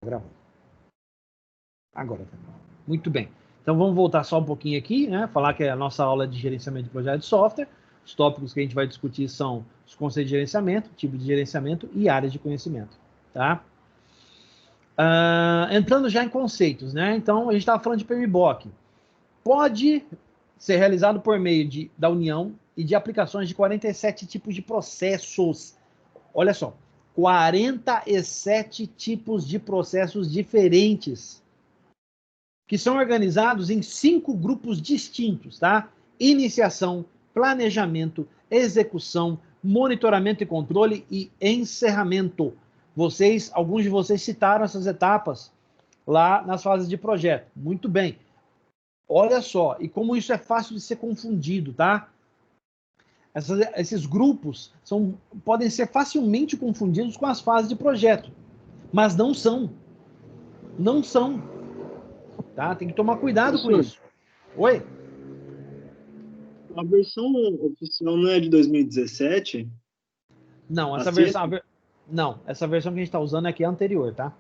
Gravou. Agora tá gravando. Muito bem. Então vamos voltar só um pouquinho aqui, né? Falar que a nossa aula é de gerenciamento de projeto de software. Os tópicos que a gente vai discutir são os conceitos de gerenciamento, tipo de gerenciamento e áreas de conhecimento, tá? Entrando já em conceitos, né? Então a gente estava falando de PMBOK. Pode ser realizado por meio da união e de aplicações de 47 tipos de processos. Olha só, 47 tipos de processos diferentes, que são organizados em 5 grupos distintos, tá? Iniciação, planejamento, execução, monitoramento e controle e encerramento. Alguns de vocês citaram essas etapas lá nas fases de projeto. Muito bem. Olha só, e como isso é fácil de ser confundido, tá? Esses grupos podem ser facilmente confundidos com as fases de projeto, mas não são. Não são. Tá? Tem que tomar cuidado com isso. Oi? A versão oficial não é de 2017? Não, essa versão que a gente está usando aqui é anterior, tá?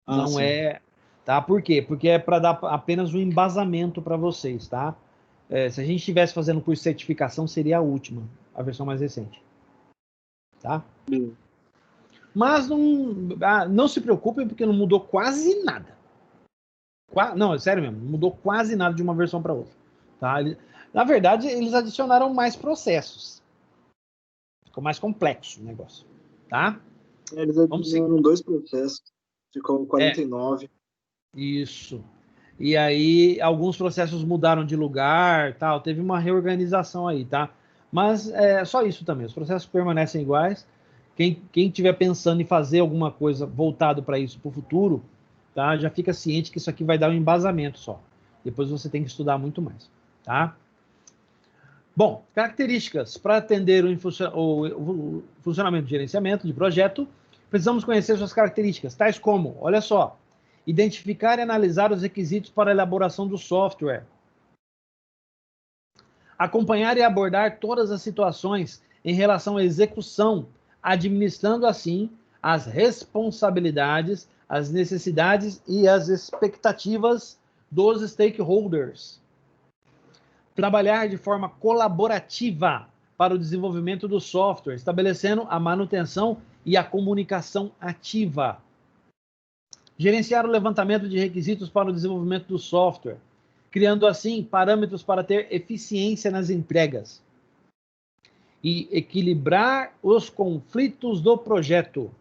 Não sim. é... Tá? Por quê? Porque é para dar apenas um embasamento para vocês, tá? Se a gente estivesse fazendo curso de certificação, seria a última, a versão mais recente. Tá? Mas não se preocupem, porque não mudou quase nada. Não, é sério mesmo, não mudou quase nada de uma versão para outra. Tá? Na verdade, eles adicionaram mais processos. Ficou mais complexo o negócio. Tá? Eles adicionaram 2 processos. Ficou 49. Isso. E aí, alguns processos mudaram de lugar, tal. Teve uma reorganização aí, tá? Mas é só isso também. Os processos permanecem iguais. Quem estiver pensando em fazer alguma coisa voltado para isso para o futuro, tá? Já fica ciente que isso aqui vai dar um embasamento só. Depois você tem que estudar muito mais, tá? Bom, características para atender o funcionamento de gerenciamento de projeto, precisamos conhecer suas características, tais como, olha só, identificar e analisar os requisitos para a elaboração do software, acompanhar e abordar todas as situações em relação à execução, administrando assim as responsabilidades, as necessidades e as expectativas dos stakeholders. Trabalhar de forma colaborativa para o desenvolvimento do software, estabelecendo a manutenção e a comunicação ativa. Gerenciar o levantamento de requisitos para o desenvolvimento do software, criando assim parâmetros para ter eficiência nas entregas. E equilibrar os conflitos do projeto.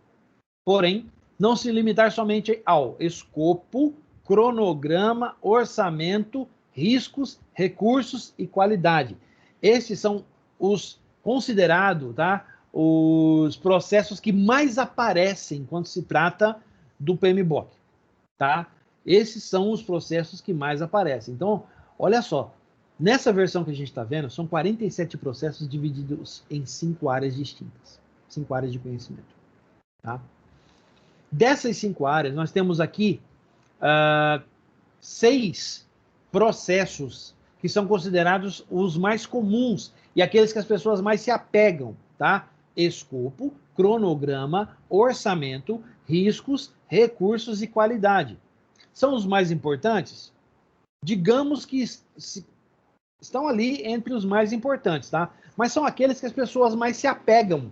Porém, não se limitar somente ao escopo, cronograma, orçamento, riscos, recursos e qualidade. Esses são os considerados, tá? Os processos que mais aparecem quando se trata do PMBOK, tá? Esses são os processos que mais aparecem. Então, olha só, nessa versão que a gente está vendo, são 47 processos divididos em 5 áreas distintas, 5 áreas de conhecimento, tá? Dessas 5 áreas, nós temos aqui 6 processos que são considerados os mais comuns e aqueles que as pessoas mais se apegam, tá? Escopo, cronograma, orçamento, riscos, recursos e qualidade. São os mais importantes? Digamos que estão ali entre os mais importantes, tá? Mas são aqueles que as pessoas mais se apegam.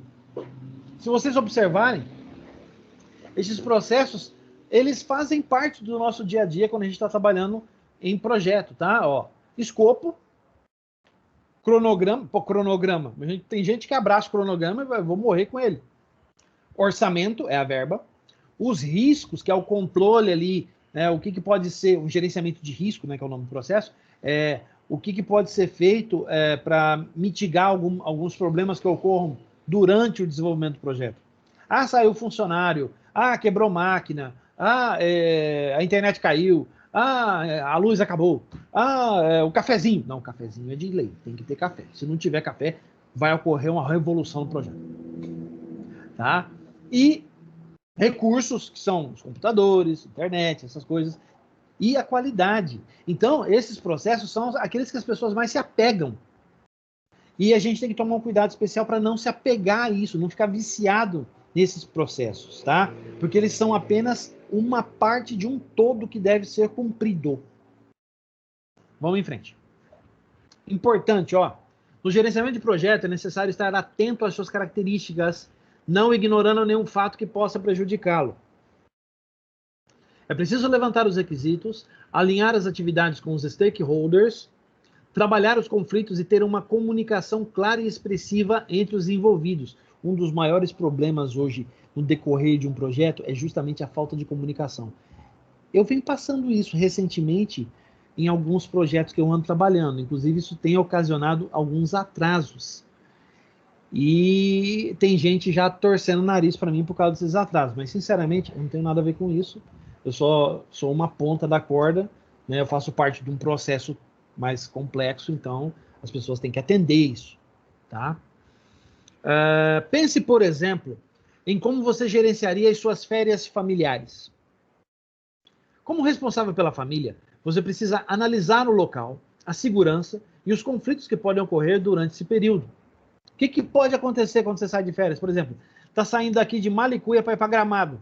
Se vocês observarem, esses processos, eles fazem parte do nosso dia a dia quando a gente está trabalhando em projeto, tá? Ó, escopo, cronograma. Tem gente que abraça o cronograma e vou morrer com ele. Orçamento é a verba. Os riscos, que é o controle ali, né, o que pode ser um gerenciamento de risco, né, que é o nome do processo, o que pode ser feito para mitigar alguns problemas que ocorram durante o desenvolvimento do projeto. Ah, saiu funcionário. Ah, quebrou máquina. Ah, a internet caiu. Ah, a luz acabou. Ah, o cafezinho. Não, o cafezinho é de lei, tem que ter café. Se não tiver café, vai ocorrer uma revolução no projeto. Tá? E recursos, que são os computadores, internet, essas coisas, e a qualidade. Então, esses processos são aqueles que as pessoas mais se apegam. E a gente tem que tomar um cuidado especial para não se apegar a isso, não ficar viciado nesses processos, tá? Porque eles são apenas uma parte de um todo que deve ser cumprido. Vamos em frente. Importante, ó. No gerenciamento de projeto é necessário estar atento às suas características, não ignorando nenhum fato que possa prejudicá-lo. É preciso levantar os requisitos, alinhar as atividades com os stakeholders, trabalhar os conflitos e ter uma comunicação clara e expressiva entre os envolvidos. Um dos maiores problemas hoje no decorrer de um projeto é justamente a falta de comunicação. Eu venho passando isso recentemente em alguns projetos que eu ando trabalhando. Inclusive, isso tem ocasionado alguns atrasos. E tem gente já torcendo o nariz para mim por causa desses atrasos. Mas, sinceramente, eu não tenho nada a ver com isso. Eu só sou uma ponta da corda, né? Eu faço parte de um processo mais complexo, então as pessoas têm que atender isso, tá? Pense, por exemplo, em como você gerenciaria as suas férias familiares. Como responsável pela família, você precisa analisar o local, a segurança e os conflitos que podem ocorrer durante esse período. O que pode acontecer quando você sai de férias? Por exemplo, está saindo daqui de Malicuia para ir para Gramado.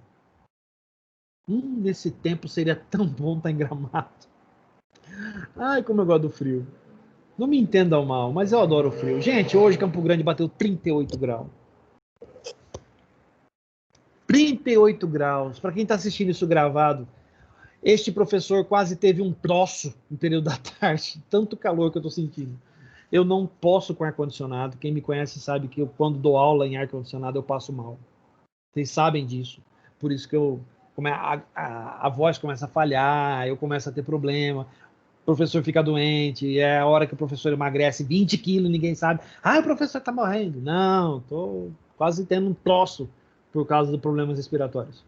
Nesse tempo seria tão bom estar em Gramado. Ai, como eu gosto do frio. Não me entendam mal, mas eu adoro o frio. Gente, hoje Campo Grande bateu 38 graus. 38 graus. Para quem está assistindo isso gravado, este professor quase teve um troço no período da tarde. Tanto calor que eu estou sentindo. Eu não posso com ar-condicionado. Quem me conhece sabe que eu, quando dou aula em ar-condicionado, eu passo mal. Vocês sabem disso. Por isso que a voz começa a falhar, eu começo a ter problema. O professor fica doente, é a hora que o professor emagrece 20 quilos, ninguém sabe. O professor está morrendo. Não, estou quase tendo um troço por causa de problemas respiratórios.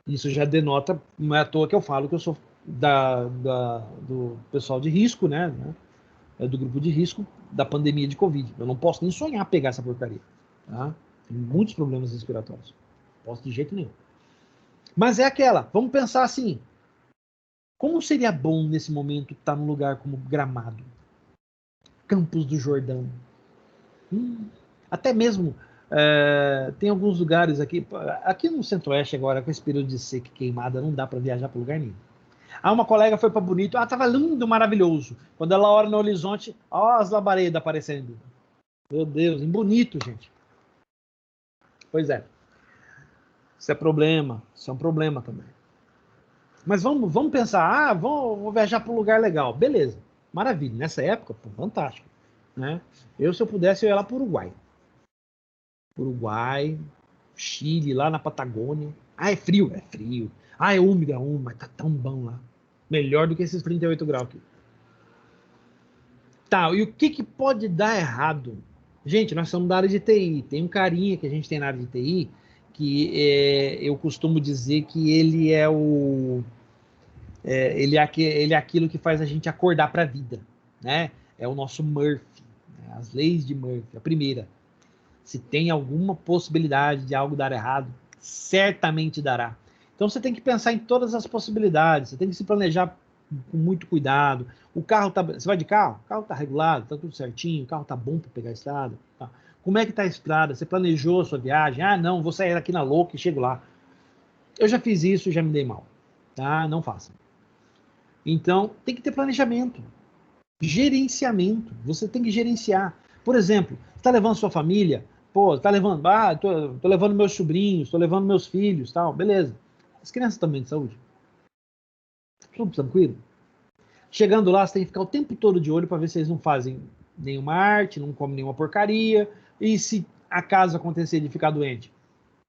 Isso já denota, não é à toa que eu falo que eu sou do pessoal de risco, né? Do grupo de risco da pandemia de Covid. Eu não posso nem sonhar pegar essa porcaria. Tá? Tem muitos problemas respiratórios. Não posso de jeito nenhum. Mas é aquela, vamos pensar assim, como seria bom nesse momento estar num lugar como Gramado, Campos do Jordão, até mesmo tem alguns lugares aqui no Centro-Oeste agora, com esse período de seca e queimada, não dá para viajar para lugar nenhum. Uma colega foi para Bonito, estava lindo, maravilhoso. Quando ela olha no horizonte, ó as labaredas aparecendo. Meu Deus, em Bonito, gente. Pois é. Isso é problema, isso é um problema também. Mas vamos pensar, vou viajar para um lugar legal. Beleza, maravilha. Nessa época, pô, fantástico. Né? Se eu pudesse, eu ia lá para o Uruguai. Uruguai, Chile, lá na Patagônia. É frio, é frio. É úmido, mas tá tão bom lá. Melhor do que esses 38 graus aqui. Tá, e o que pode dar errado? Gente, nós somos da área de TI. Tem um carinha que a gente tem na área de TI que eu costumo dizer que ele é ele é aquilo que faz a gente acordar para a vida, né? É o nosso Murphy, né? As leis de Murphy. A primeira, se tem alguma possibilidade de algo dar errado, certamente dará. Então você tem que pensar em todas as possibilidades, você tem que se planejar com muito cuidado. O carro tá, você vai de carro? O carro tá regulado, tá tudo certinho, o carro tá bom para pegar a estrada. Tá. Como é que tá a estrada? Você planejou a sua viagem? Não, vou sair aqui na louca e chego lá. Eu já fiz isso e já me dei mal. Tá? Não façam. Então, tem que ter planejamento. Gerenciamento. Você tem que gerenciar. Por exemplo, você está levando sua família, tá levando, tô levando meus sobrinhos, tô levando meus filhos, tal, beleza. As crianças também de saúde. Tudo tranquilo? Chegando lá, você tem que ficar o tempo todo de olho para ver se eles não fazem nenhuma arte, não comem nenhuma porcaria. E se acaso acontecer de ficar doente,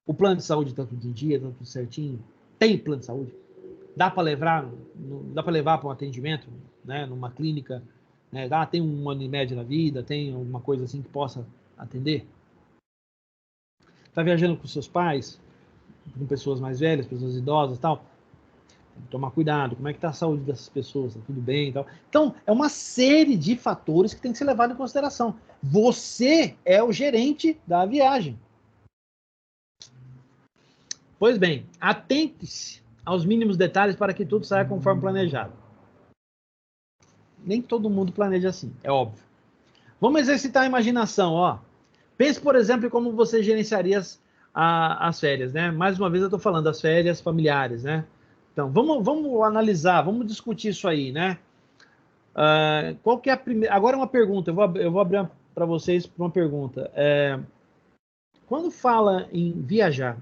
o plano de saúde está tudo em dia, está tudo certinho? Tem plano de saúde? Dá para levar para um atendimento, né, numa clínica, né, tem um ano e médio na vida, tem alguma coisa assim que possa atender? Está viajando com seus pais, com pessoas mais velhas, pessoas idosas, tal? Tem que tomar cuidado. Como é que está a saúde dessas pessoas? Está tudo bem, tal? Então, é uma série de fatores que tem que ser levado em consideração. Você é o gerente da viagem. Pois bem, atente-se aos mínimos detalhes para que tudo saia conforme planejado. Nem todo mundo planeja assim, é óbvio. Vamos exercitar a imaginação, ó. Pense, por exemplo, em como você gerenciaria as férias, né? Mais uma vez eu estou falando das férias familiares, né? Então, vamos analisar, vamos discutir isso aí, né? Qual que é a primeira... Agora uma pergunta, eu vou abrir para vocês uma pergunta. Quando fala em viajar,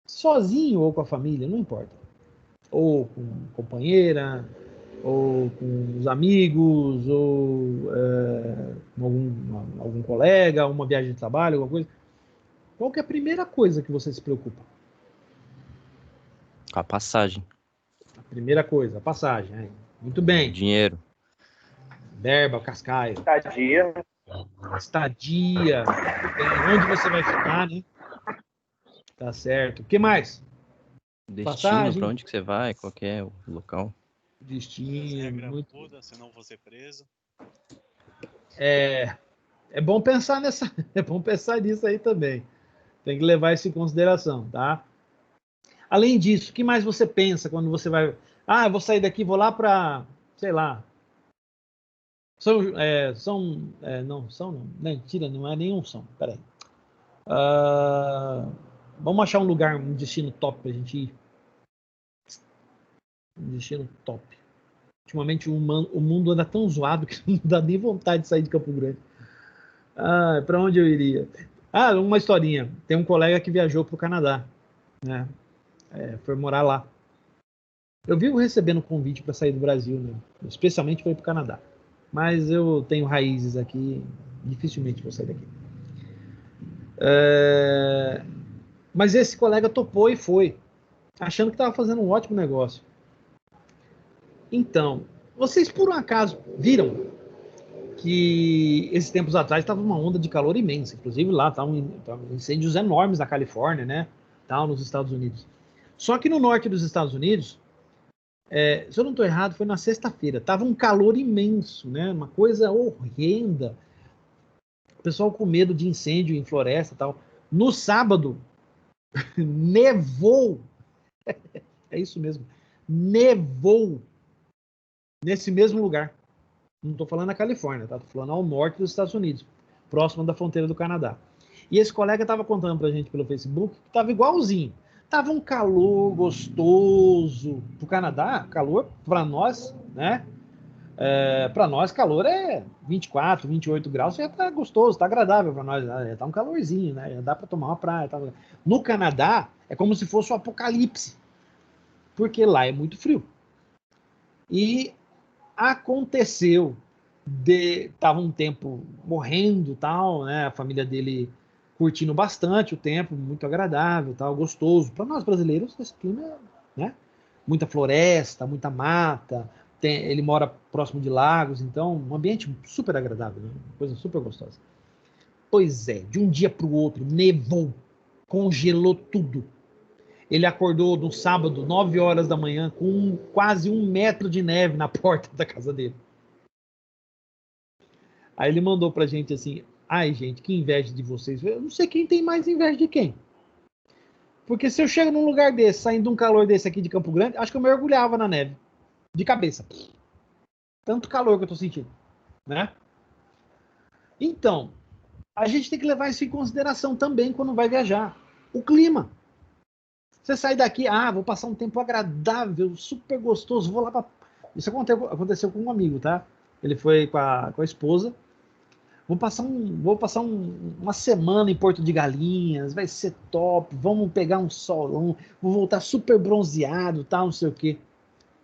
sozinho ou com a família, não importa. Ou com companheira, ou com os amigos, ou com algum colega, uma viagem de trabalho, alguma coisa. Qual que é a primeira coisa que você se preocupa? Com a passagem. A primeira coisa, a passagem. Hein? Muito bem. Dinheiro. Verba, cascaio. Estadia. Onde você vai ficar, né? Tá certo. O que mais? Destino, Passagem. pra onde que você vai, qual que é o local. Destino. Muito... Se não você preso. É bom pensar nessa. É bom pensar nisso aí também. Tem que levar isso em consideração, tá? Além disso, o que mais você pensa quando você vai... eu vou sair daqui, vou lá para, sei lá... Não, mentira, não é nenhum som, peraí. Vamos achar um lugar, um destino top pra gente ir. Um destino top. Ultimamente o mundo anda tão zoado que não dá nem vontade de sair de Campo Grande. Para onde eu iria? Uma historinha. Tem um colega que viajou para o Canadá, né? Foi morar lá. Eu vivo recebendo convite para sair do Brasil, né? Especialmente para ir para o Canadá. Mas eu tenho raízes aqui, dificilmente vou sair daqui. Mas esse colega topou e foi, achando que estava fazendo um ótimo negócio. Então, vocês por um acaso viram que esses tempos atrás estava uma onda de calor imensa, inclusive lá estavam incêndios enormes na Califórnia, né? Tal, nos Estados Unidos. Só que no norte dos Estados Unidos, se eu não estou errado, foi na sexta-feira. Tava um calor imenso, né? Uma coisa horrenda. O pessoal com medo de incêndio em floresta e tal. No sábado, nevou. É isso mesmo. Nevou nesse mesmo lugar. Não estou falando na Califórnia, tá? Estou falando ao norte dos Estados Unidos, próximo da fronteira do Canadá. E esse colega estava contando pra gente pelo Facebook que estava igualzinho. Tava um calor gostoso pro Canadá, calor para nós, né? Para nós, calor é 24, 28 graus, já tá gostoso, tá agradável para nós, já tá um calorzinho, né? Já dá para tomar uma praia. Tá... No Canadá, é como se fosse o apocalipse, porque lá é muito frio. E aconteceu, tava um tempo morrendo, tal, né? A família dele curtindo bastante o tempo, muito agradável, tal, gostoso. Para nós brasileiros, esse clima, né? Muita floresta, muita mata. Ele mora próximo de lagos, então um ambiente super agradável, né? Uma coisa super gostosa. Pois é, de um dia para o outro, nevou, congelou tudo. Ele acordou no sábado, 9 horas da manhã, com quase 1 metro de neve na porta da casa dele. Aí ele mandou pra gente assim: ai, gente, que inveja de vocês. Eu não sei quem tem mais inveja de quem. Porque se eu chego num lugar desse, saindo de um calor desse aqui de Campo Grande, acho que eu mergulhava na neve. De cabeça. Tanto calor que eu tô sentindo. Né? Então, a gente tem que levar isso em consideração também quando vai viajar. O clima. Você sai daqui, vou passar um tempo agradável, super gostoso, vou lá pra... Isso aconteceu com um amigo, tá? Ele foi com a esposa. Vou passar uma semana em Porto de Galinhas, vai ser top, vamos pegar um solão, vou voltar super bronzeado, tal, não sei o quê.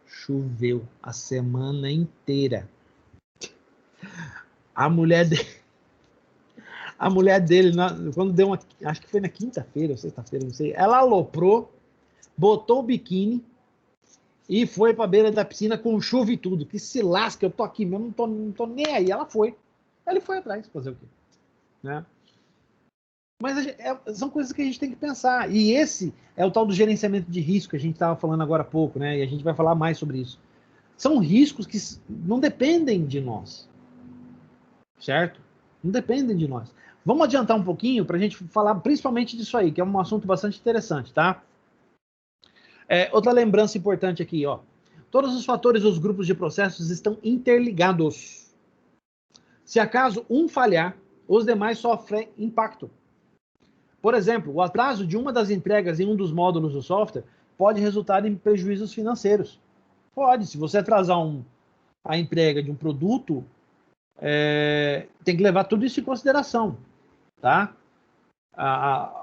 Choveu a semana inteira. A mulher dele, quando deu acho que foi na quinta-feira ou sexta-feira, não sei, ela aloprou, botou o biquíni e foi pra beira da piscina com chuva e tudo. Que se lasca, eu tô aqui mesmo, não tô nem aí. Ela foi. Ele foi atrás, fazer o quê? Né? Mas são coisas que a gente tem que pensar. E esse é o tal do gerenciamento de risco que a gente estava falando agora há pouco, né? E a gente vai falar mais sobre isso. São riscos que não dependem de nós. Certo? Não dependem de nós. Vamos adiantar um pouquinho para a gente falar principalmente disso aí, que é um assunto bastante interessante, tá? Outra lembrança importante aqui, ó. Todos os fatores dos grupos de processos estão interligados. Se acaso um falhar, os demais sofrem impacto. Por exemplo, o atraso de uma das entregas em um dos módulos do software pode resultar em prejuízos financeiros. Pode, se você atrasar a entrega de um produto, tem que levar tudo isso em consideração, tá?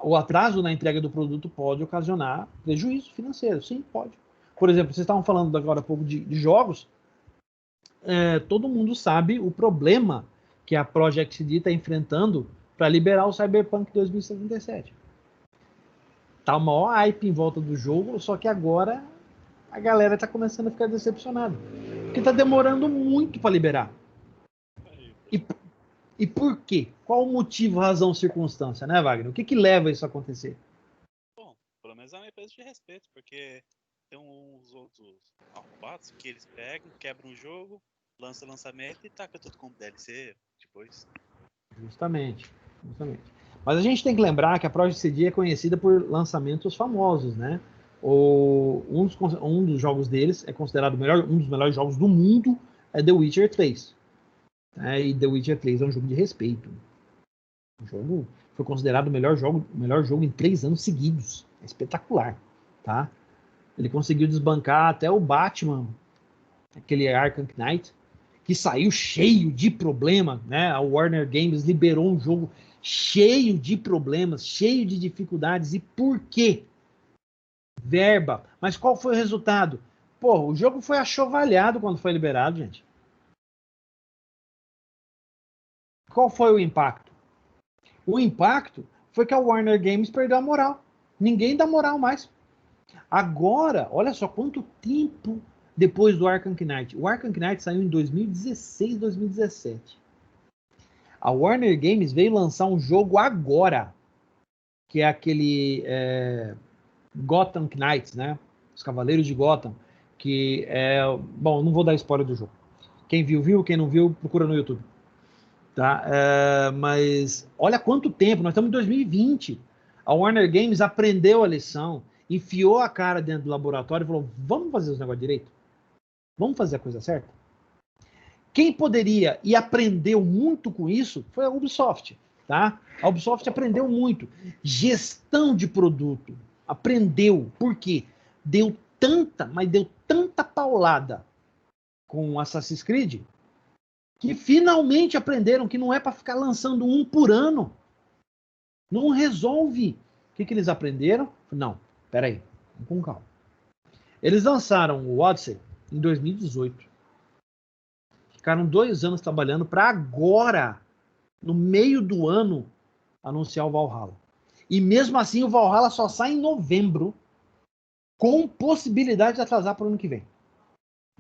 O atraso na entrega do produto pode ocasionar prejuízo financeiro, sim, pode. Por exemplo, vocês estavam falando agora há pouco de jogos, todo mundo sabe o problema que a Project CD está enfrentando para liberar o Cyberpunk 2077. Tá o maior hype em volta do jogo, só que agora a galera está começando a ficar decepcionada, porque está demorando muito para liberar. E por quê? Qual o motivo, razão, circunstância, né, Wagner? O que leva isso a acontecer? Bom, pelo menos é uma empresa de respeito, porque tem uns outros arrombados que eles pegam, quebram o jogo, lançamento e taca tudo como DLC depois. Justamente. Mas a gente tem que lembrar que a Project CD é conhecida por lançamentos famosos, né? Um dos jogos deles é considerado um dos melhores jogos do mundo, é The Witcher 3. E The Witcher 3 é um jogo de respeito. O jogo foi considerado o melhor jogo em 3 anos seguidos. É espetacular, tá? Ele conseguiu desbancar até o Batman, aquele Arkham Knight, que saiu cheio de problema, né? A Warner Games liberou um jogo cheio de problemas, cheio de dificuldades. E por quê? Verba. Mas qual foi o resultado? Pô, o jogo foi achovalhado quando foi liberado, gente. Qual foi o impacto? O impacto foi que a Warner Games perdeu a moral. Ninguém dá moral mais. Agora, olha só quanto tempo depois do Arkham Knight. O Arkham Knight saiu em 2016, 2017. A Warner Games veio lançar um jogo agora, que é aquele Gotham Knights, né? Os Cavaleiros de Gotham, que é... Bom, não vou dar spoiler do jogo. Quem viu, viu. Quem não viu, procura no YouTube. Tá? Mas olha quanto tempo, nós estamos em 2020. A Warner Games aprendeu a lição, enfiou a cara dentro do laboratório e falou: vamos fazer os negócios direito? Vamos fazer a coisa certa? Quem poderia e aprendeu muito com isso foi a Ubisoft. Tá? A Ubisoft aprendeu muito. Gestão de produto. Aprendeu. Por quê? Deu tanta paulada com Assassin's Creed que finalmente aprenderam que não é para ficar lançando um por ano. Não resolve. O que eles aprenderam? Não, peraí, vamos com calma. Eles lançaram o Odyssey em 2018. Ficaram 2 anos trabalhando para agora, no meio do ano, anunciar o Valhalla. E mesmo assim o Valhalla só sai em novembro, com possibilidade de atrasar para o ano que vem.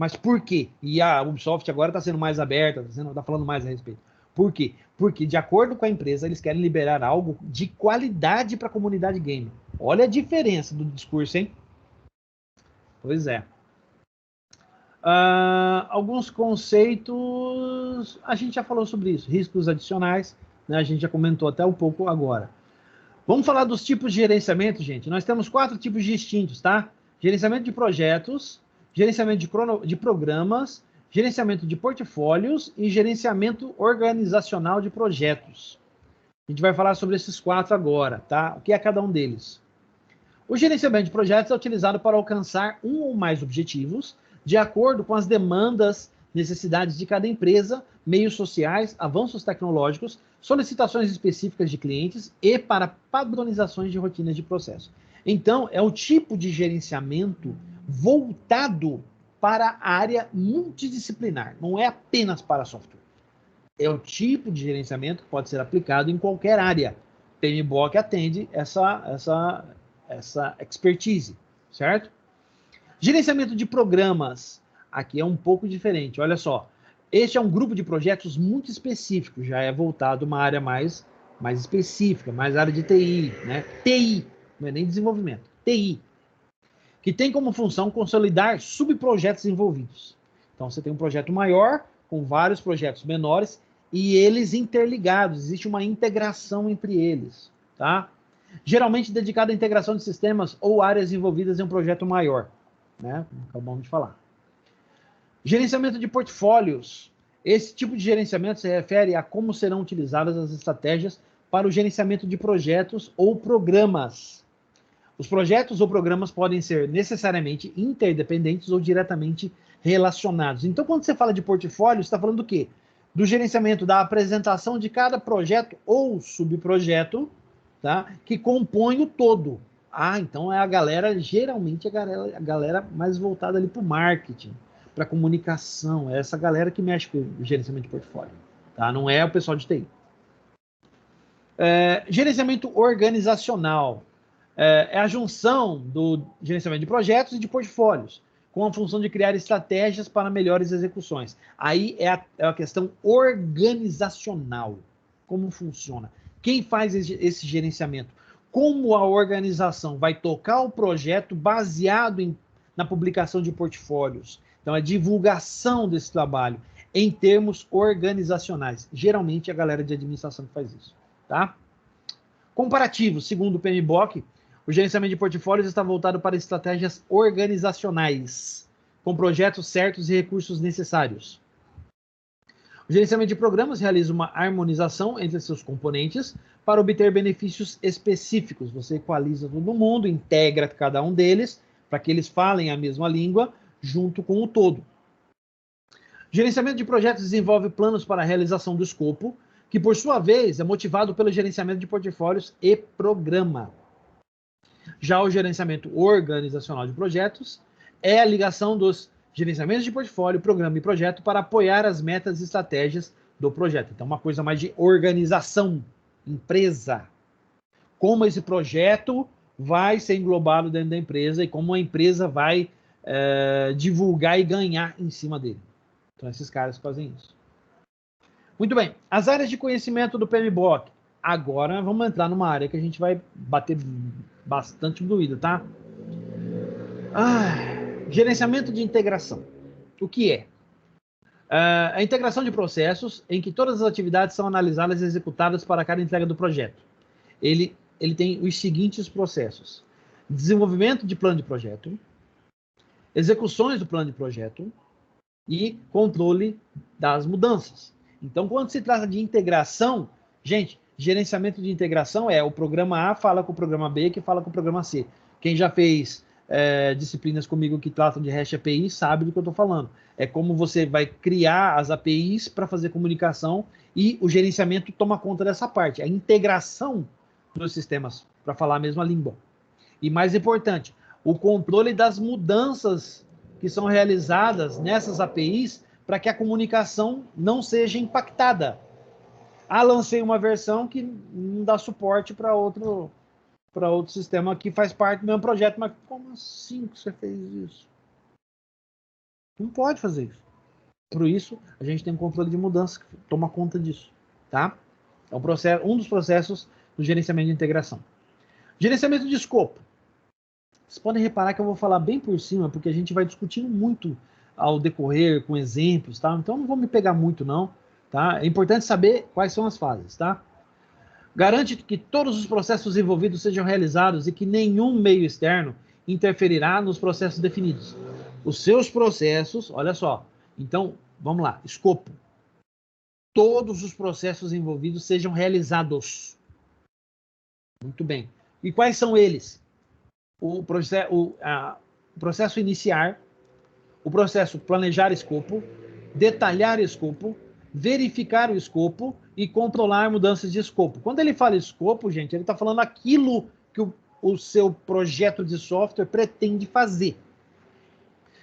Mas por quê? E a Ubisoft agora está sendo mais aberta, está falando mais a respeito. Por quê? Porque, de acordo com a empresa, eles querem liberar algo de qualidade para a comunidade gamer. Olha a diferença do discurso, hein? Pois é. Alguns conceitos, a gente já falou sobre isso. Riscos adicionais, né? A gente já comentou até um pouco agora. Vamos falar dos tipos de gerenciamento, gente. Nós temos 4 tipos distintos, tá? Gerenciamento de projetos, gerenciamento de programas, gerenciamento de portfólios e gerenciamento organizacional de projetos. A gente vai falar sobre esses 4 agora, tá? O que é cada um deles? O gerenciamento de projetos é utilizado para alcançar um ou mais objetivos, de acordo com as demandas, necessidades de cada empresa, meios sociais, avanços tecnológicos, solicitações específicas de clientes e para padronizações de rotinas de processo. Então, é o tipo de gerenciamento voltado para a área multidisciplinar, não é apenas para software. É o tipo de gerenciamento que pode ser aplicado em qualquer área. PMBOK atende essa expertise, certo? Gerenciamento de programas, aqui é um pouco diferente, olha só. Este é um grupo de projetos muito específico, já é voltado a uma área mais específica, mais área de TI, né? TI, não é nem desenvolvimento, TI, que tem como função consolidar subprojetos envolvidos. Então, você tem um projeto maior, com vários projetos menores, e eles interligados, existe uma integração entre eles, tá? Geralmente dedicado à integração de sistemas ou áreas envolvidas em um projeto maior, né? Acabamos de falar. Gerenciamento de portfólios. Esse tipo de gerenciamento se refere a como serão utilizadas as estratégias para o gerenciamento de projetos ou programas. Os projetos ou programas podem ser necessariamente interdependentes ou diretamente relacionados. Então, quando você fala de portfólio, você está falando do quê? Do gerenciamento da apresentação de cada projeto ou subprojeto, tá? Que compõe o todo. Ah, então é a galera, geralmente a galera mais voltada ali para o marketing, para comunicação. É essa galera que mexe com o gerenciamento de portfólio, tá? Não é o pessoal de TI. Gerenciamento organizacional. É a junção do gerenciamento de projetos e de portfólios, com a função de criar estratégias para melhores execuções. Aí é a questão organizacional. Como funciona? Quem faz esse gerenciamento? Como a organização vai tocar o projeto baseado na publicação de portfólios? Então, a divulgação desse trabalho em termos organizacionais. Geralmente, é a galera de administração que faz isso. Tá? Comparativo, segundo o PMBOK, o gerenciamento de portfólios está voltado para estratégias organizacionais, com projetos certos e recursos necessários. O gerenciamento de programas realiza uma harmonização entre seus componentes para obter benefícios específicos. Você equaliza todo mundo, integra cada um deles, para que eles falem a mesma língua, junto com o todo. O gerenciamento de projetos desenvolve planos para a realização do escopo, que, por sua vez, é motivado pelo gerenciamento de portfólios e programa. Já o gerenciamento organizacional de projetos é a ligação dos gerenciamentos de portfólio, programa e projeto para apoiar as metas e estratégias do projeto. Então, uma coisa mais de organização, empresa. Como esse projeto vai ser englobado dentro da empresa e como a empresa vai divulgar e ganhar em cima dele. Então, esses caras fazem isso. Muito bem. As áreas de conhecimento do PMBOK. Agora, vamos entrar numa área que a gente vai bater bastante doído, tá? Gerenciamento de integração. O que é? A integração de processos em que todas as atividades são analisadas e executadas para cada entrega do projeto. Ele tem os seguintes processos: desenvolvimento de plano de projeto, execuções do plano de projeto e controle das mudanças. Então, quando se trata de integração, gente, gerenciamento de integração é o programa A fala com o programa B, que fala com o programa C. Quem já fez disciplinas comigo que tratam de REST API sabe do que eu estou falando. É como você vai criar as APIs para fazer comunicação e o gerenciamento toma conta dessa parte. A integração dos sistemas para falar a mesma língua. E mais importante, o controle das mudanças que são realizadas nessas APIs para que a comunicação não seja impactada. Lancei uma versão que não dá suporte para outro sistema que faz parte do mesmo projeto, mas como assim que você fez isso? Não pode fazer isso. Por isso, a gente tem um controle de mudança que toma conta disso, tá? É um dos processos do gerenciamento de integração. Gerenciamento de escopo. Vocês podem reparar que eu vou falar bem por cima, porque a gente vai discutindo muito ao decorrer, com exemplos, tá? Então, não vou me pegar muito, não. Tá? É importante saber quais são as fases, tá? Garante que todos os processos envolvidos sejam realizados e que nenhum meio externo interferirá nos processos definidos. Os seus processos, olha só. Então, vamos lá, escopo. Todos os processos envolvidos sejam realizados. Muito bem. E quais são eles? O processo iniciar, o processo planejar escopo, detalhar escopo, verificar o escopo e controlar mudanças de escopo. Quando ele fala escopo, gente, ele está falando aquilo que o seu projeto de software pretende fazer.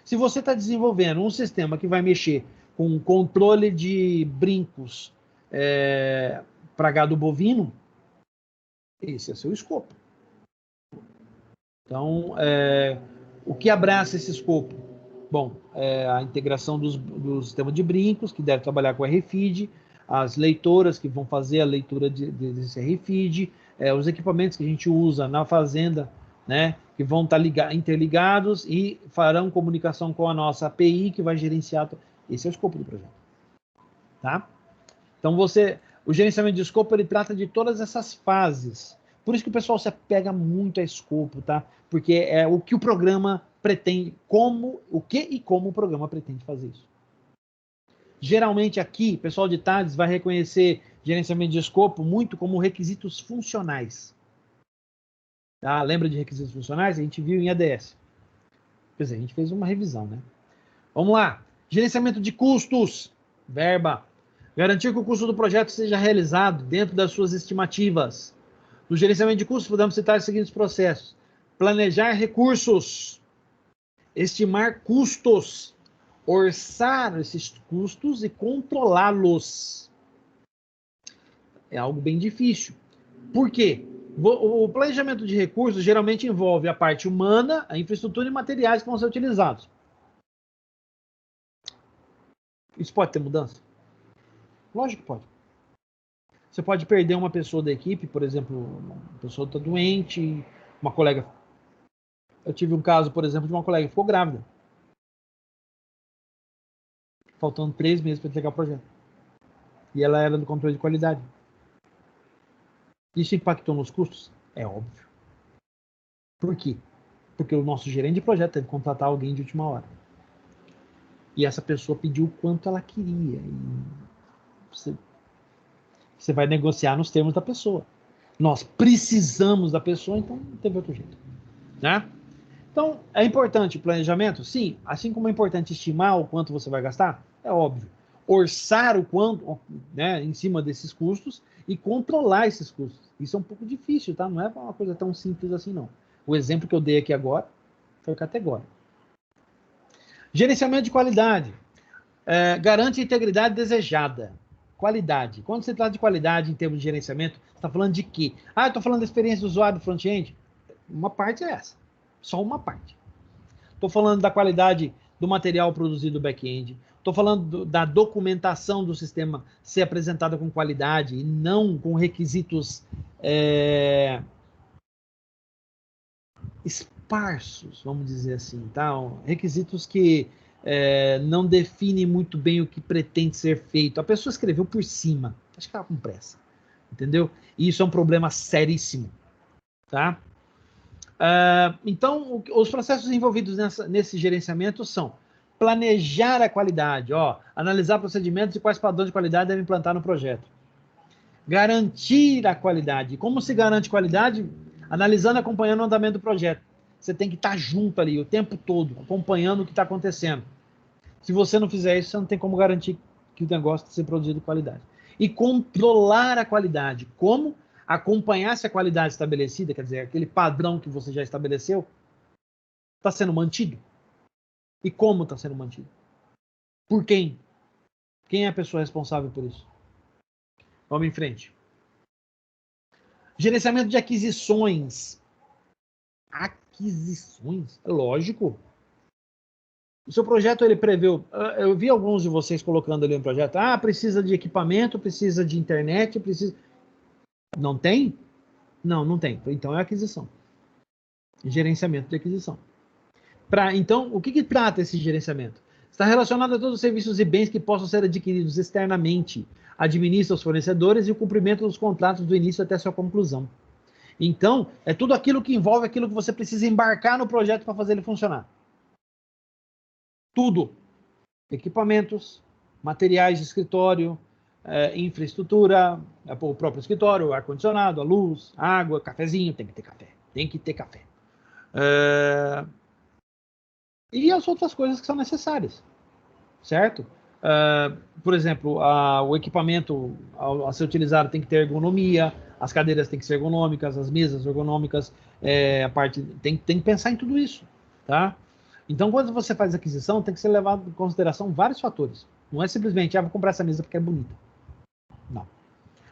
Se você está desenvolvendo um sistema que vai mexer com controle de brincos para gado bovino, esse é seu escopo. Então, o que abraça esse escopo? Bom, a integração do sistema de brincos, que deve trabalhar com RFID, as leitoras que vão fazer a leitura desse RFID, os equipamentos que a gente usa na fazenda, né, que vão estar interligados e farão comunicação com a nossa API, que vai gerenciar. Esse é o escopo do projeto. Tá? Então, o gerenciamento de escopo, ele trata de todas essas fases. Por isso que o pessoal se apega muito a escopo, tá? Porque é o que o programa pretende, como o programa pretende fazer isso. Geralmente aqui, o pessoal de TADS vai reconhecer gerenciamento de escopo muito como requisitos funcionais. Tá? Lembra de requisitos funcionais? A gente viu em ADS. Quer dizer, a gente fez uma revisão, né? Vamos lá. Gerenciamento de custos. Verba. Garantir que o custo do projeto seja realizado dentro das suas estimativas. No gerenciamento de custos, podemos citar os seguintes processos. Planejar recursos. Estimar custos. Orçar esses custos e controlá-los. É algo bem difícil. Por quê? O planejamento de recursos geralmente envolve a parte humana, a infraestrutura e materiais que vão ser utilizados. Isso pode ter mudança? Lógico que pode. Você pode perder uma pessoa da equipe, por exemplo, uma pessoa está doente, uma colega. Eu tive um caso, por exemplo, de uma colega que ficou grávida. Faltando 3 meses para entregar o projeto. E ela era do controle de qualidade. Isso impactou nos custos? É óbvio. Por quê? Porque o nosso gerente de projeto teve que contratar alguém de última hora. E essa pessoa pediu o quanto ela queria. E você vai negociar nos termos da pessoa. Nós precisamos da pessoa, então não teve outro jeito. Né? Então, é importante o planejamento? Sim. Assim como é importante estimar o quanto você vai gastar? É óbvio. Orçar o quanto, né, em cima desses custos e controlar esses custos. Isso é um pouco difícil, tá? Não é uma coisa tão simples assim, não. O exemplo que eu dei aqui agora foi categórico. Gerenciamento de qualidade. Garante a integridade desejada. Qualidade. Quando você trata de qualidade em termos de gerenciamento, você está falando de quê? Eu estou falando da experiência do usuário do front-end. Uma parte é essa. Só uma parte. Estou falando da qualidade do material produzido do back-end. Estou falando da documentação do sistema ser apresentada com qualidade e não com requisitos esparsos, vamos dizer assim, tá? Requisitos que não definem muito bem o que pretende ser feito. A pessoa escreveu por cima, acho que estava com pressa, entendeu? E isso é um problema seríssimo, tá? Então, os processos envolvidos nesse gerenciamento são planejar a qualidade, analisar procedimentos e quais padrões de qualidade devem implantar no projeto. Garantir a qualidade. Como se garante qualidade? Analisando e acompanhando o andamento do projeto. Você tem que estar junto ali o tempo todo, acompanhando o que está acontecendo. Se você não fizer isso, você não tem como garantir que o negócio está sendo produzido com qualidade. E controlar a qualidade. Como? Acompanhar se a qualidade estabelecida, quer dizer, aquele padrão que você já estabeleceu, está sendo mantido. E como está sendo mantido? Por quem? Quem é a pessoa responsável por isso? Vamos em frente. Gerenciamento de aquisições. Aquisições? É lógico. O seu projeto, ele preveu... Eu vi alguns de vocês colocando ali no projeto. Precisa de equipamento, precisa de internet, precisa... Não tem? Não tem. Então é aquisição. Gerenciamento de aquisição. Então, o que trata esse gerenciamento? Está relacionado a todos os serviços e bens que possam ser adquiridos externamente. Administra os fornecedores e o cumprimento dos contratos do início até sua conclusão. Então, é tudo aquilo que envolve aquilo que você precisa embarcar no projeto para fazer ele funcionar. Tudo. Equipamentos, materiais de escritório, infraestrutura, o próprio escritório, o ar-condicionado, a luz, a água, cafezinho, tem que ter café. Tem que ter café. E as outras coisas que são necessárias, certo? Por exemplo, o equipamento a ser utilizado tem que ter ergonomia, as cadeiras têm que ser ergonômicas, as mesas ergonômicas, tem que pensar em tudo isso, tá? Então, quando você faz aquisição, tem que ser levado em consideração vários fatores. Não é simplesmente, vou comprar essa mesa porque é bonita. Não.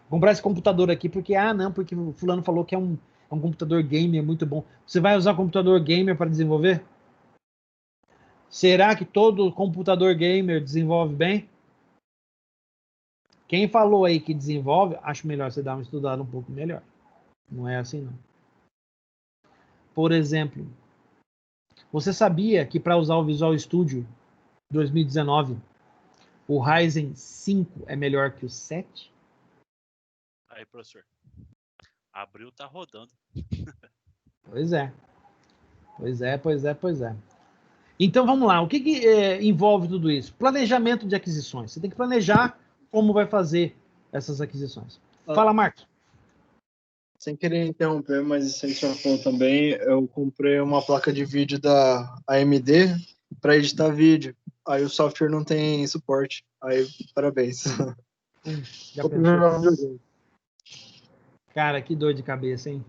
Vou comprar esse computador aqui porque, porque o fulano falou que é um computador gamer muito bom. Você vai usar computador gamer para desenvolver? Será que todo computador gamer desenvolve bem? Quem falou aí que desenvolve, acho melhor você dar uma estudada um pouco melhor. Não é assim, não. Por exemplo, você sabia que para usar o Visual Studio 2019, o Ryzen 5 é melhor que o 7? Aí, professor. Abril tá rodando. Pois é. Então, vamos lá. O que envolve tudo isso? Planejamento de aquisições. Você tem que planejar como vai fazer essas aquisições. Ah. Fala, Marcos. Sem querer interromper, mas isso aí já falou também, eu comprei uma placa de vídeo da AMD para editar vídeo. Aí o software não tem suporte. Aí, parabéns. Já Vou pensou? jogar um videogame. Cara, que dor de cabeça, hein?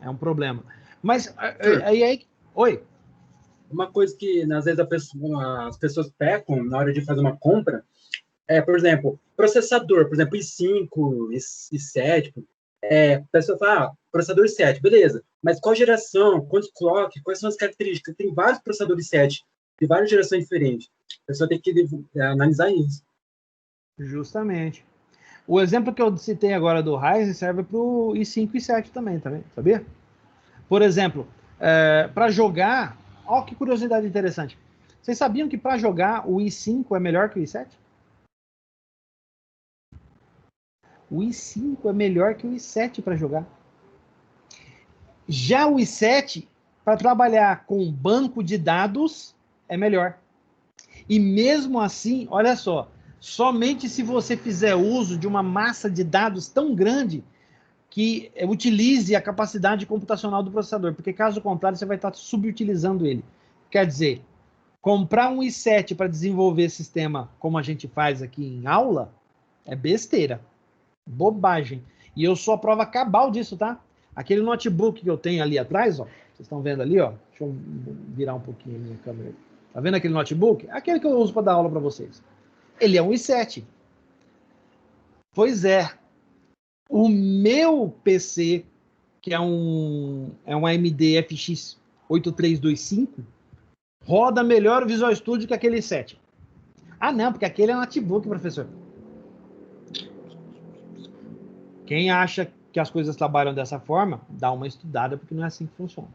É um problema. Mas aí... Oi. Uma coisa que às vezes as pessoas pecam na hora de fazer uma compra por exemplo, processador, por exemplo, i5, i7, a pessoa fala, processador i7, beleza, mas qual geração, quantos clock, quais são as características? Tem vários processadores i7, tem várias gerações diferentes. A pessoa tem que analisar isso. Justamente. O exemplo que eu citei agora do Ryzen serve para o i5 e i7 também, sabia? Por exemplo, para jogar, olha que curiosidade interessante. Vocês sabiam que para jogar o i5 é melhor que o i7? O i5 é melhor que o i7 para jogar. Já o i7, para trabalhar com banco de dados, é melhor. E mesmo assim, olha só, somente se você fizer uso de uma massa de dados tão grande que utilize a capacidade computacional do processador, porque caso contrário, você vai estar subutilizando ele. Quer dizer, comprar um i7 para desenvolver sistema como a gente faz aqui em aula é besteira. Bobagem. E eu sou a prova cabal disso, tá? Aquele notebook que eu tenho ali atrás, ó. Vocês estão vendo ali, ó. Deixa eu virar um pouquinho a minha câmera. Tá vendo aquele notebook? Aquele que eu uso para dar aula para vocês. Ele é um i7. Pois é. O meu PC, que é um AMD FX 8325, roda melhor o Visual Studio que aquele i7. Ah, não, porque aquele é notebook, professor. Quem acha que as coisas trabalham dessa forma, dá uma estudada, porque não é assim que funciona.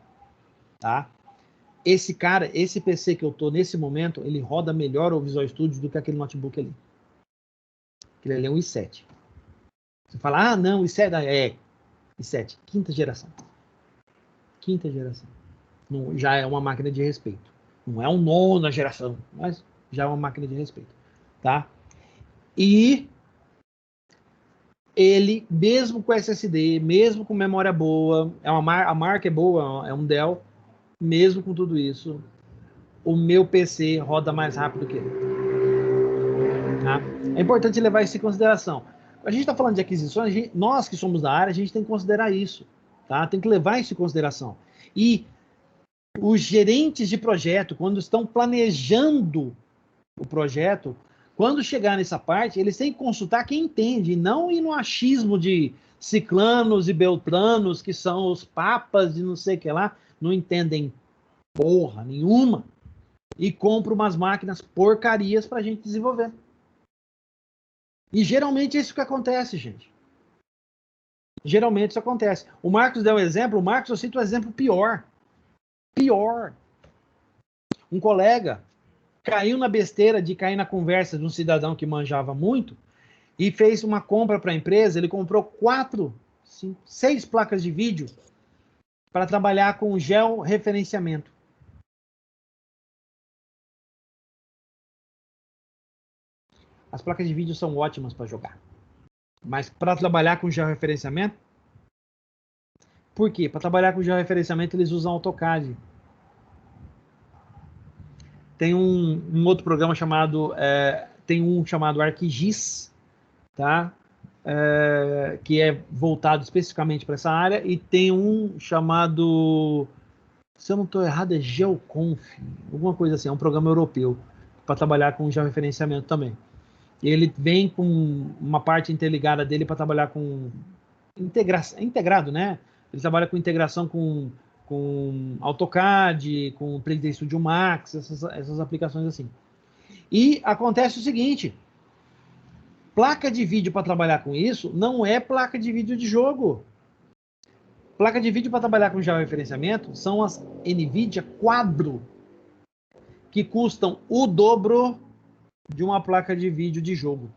Tá? Esse PC que eu tô nesse momento, ele roda melhor o Visual Studio do que aquele notebook ali. Aquele ali é um i7. Você fala, não, i7 i7, quinta geração. Quinta geração. Não, já é uma máquina de respeito. Não é uma nona geração, mas já é uma máquina de respeito. Tá? E ele, mesmo com SSD, mesmo com memória boa, a marca é boa, é um Dell, mesmo com tudo isso, o meu PC roda mais rápido que ele. Tá? É importante levar isso em consideração. A gente está falando de aquisições, nós que somos da área, a gente tem que considerar isso. Tá? Tem que levar isso em consideração. E os gerentes de projeto, quando estão planejando o projeto, quando chegar nessa parte, eles têm que consultar quem entende, e não ir no achismo de ciclanos e beltranos, que são os papas de não sei o que lá, não entendem porra nenhuma, e compram umas máquinas porcarias para a gente desenvolver. E geralmente é isso que acontece, gente. Geralmente isso acontece. O Marcos deu um exemplo, eu cito um exemplo pior. Pior. Um colega caiu na besteira de cair na conversa de um cidadão que manjava muito e fez uma compra para a empresa. Ele comprou 6 placas de vídeo para trabalhar com georreferenciamento. As placas de vídeo são ótimas para jogar, mas para trabalhar com georreferenciamento, por quê? Para trabalhar com georreferenciamento eles usam AutoCAD. Tem um outro programa chamado ArcGIS, tá? Que é voltado especificamente para essa área, e tem um chamado, se eu não estou errado, é GeoConf, alguma coisa assim, é um programa europeu para trabalhar com georreferenciamento também. E ele vem com uma parte interligada dele para trabalhar com integração, integrado, né? Ele trabalha com integração com AutoCAD, com 3D Studio Max, essas aplicações assim. E acontece o seguinte, placa de vídeo para trabalhar com isso não é placa de vídeo de jogo. Placa de vídeo para trabalhar com georreferenciamento são as NVIDIA Quadro, que custam o dobro de uma placa de vídeo de jogo.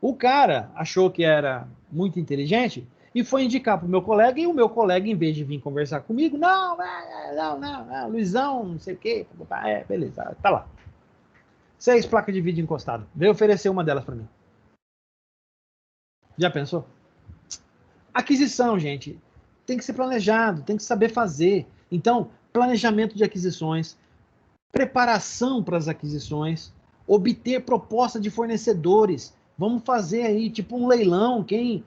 O cara achou que era muito inteligente e foi indicar para o meu colega, e o meu colega, em vez de vir conversar comigo, não, Luizão, não sei o quê, beleza, tá lá. 6 placas de vídeo encostadas. Veio oferecer uma delas para mim. Já pensou? Aquisição, gente, tem que ser planejado, tem que saber fazer. Então, planejamento de aquisições, preparação para as aquisições, obter proposta de fornecedores. Vamos fazer aí, tipo um leilão, quem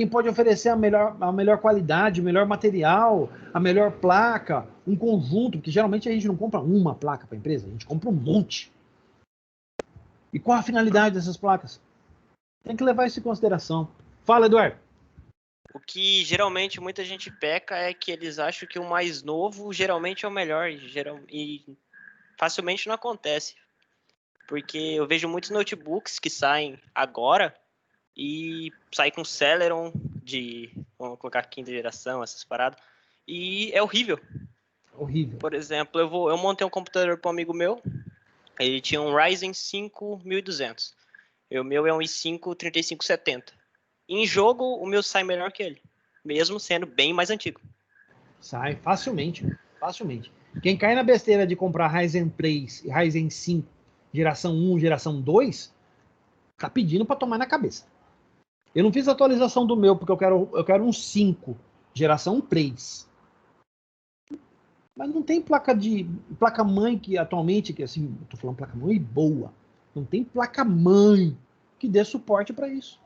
pode oferecer a melhor qualidade, o melhor material, a melhor placa, um conjunto, porque geralmente a gente não compra uma placa para a empresa, a gente compra um monte. E qual a finalidade dessas placas? Tem que levar isso em consideração. Fala, Eduardo. O que geralmente muita gente peca é que eles acham que o mais novo geralmente é o melhor e facilmente não acontece. Porque eu vejo muitos notebooks que saem agora e saem com Celeron vamos colocar quinta geração, essas paradas, e é horrível. Horrível. Por exemplo, eu montei um computador para um amigo meu, ele tinha um Ryzen 5 1200. O meu é um i5 3570. Em jogo, o meu sai melhor que ele, mesmo sendo bem mais antigo. Sai facilmente, facilmente. Quem cai na besteira de comprar Ryzen 3 e Ryzen 5, geração 1, geração 2, tá pedindo para tomar na cabeça. Eu não fiz atualização do meu, porque eu quero um 5, geração 3. Mas não tem placa-mãe que atualmente, que assim, eu tô falando placa-mãe boa, não tem placa-mãe que dê suporte para isso.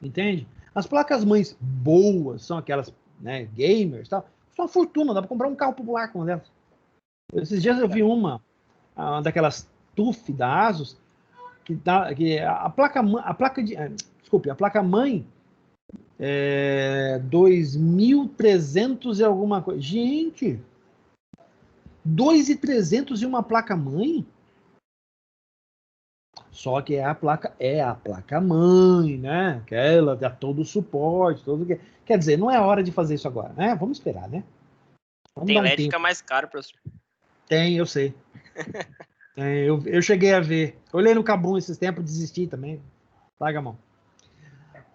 Entende? As placas-mães boas são aquelas, né, gamers e tal, são uma fortuna, dá para comprar um carro popular com uma delas. Esses dias eu vi uma daquelas TUF da ASUS, que a placa-mãe é 2.300 e alguma coisa. Gente, 2.300 e uma placa-mãe? Só que a placa-mãe, né? Que ela dá todo o suporte, quer dizer, não é hora de fazer isso agora, né? Vamos esperar, né? Tem LED que fica mais caro, professor. Tem, eu sei. Eu cheguei a ver. Olhei no Kabum esses tempos, desisti também. Larga a mão.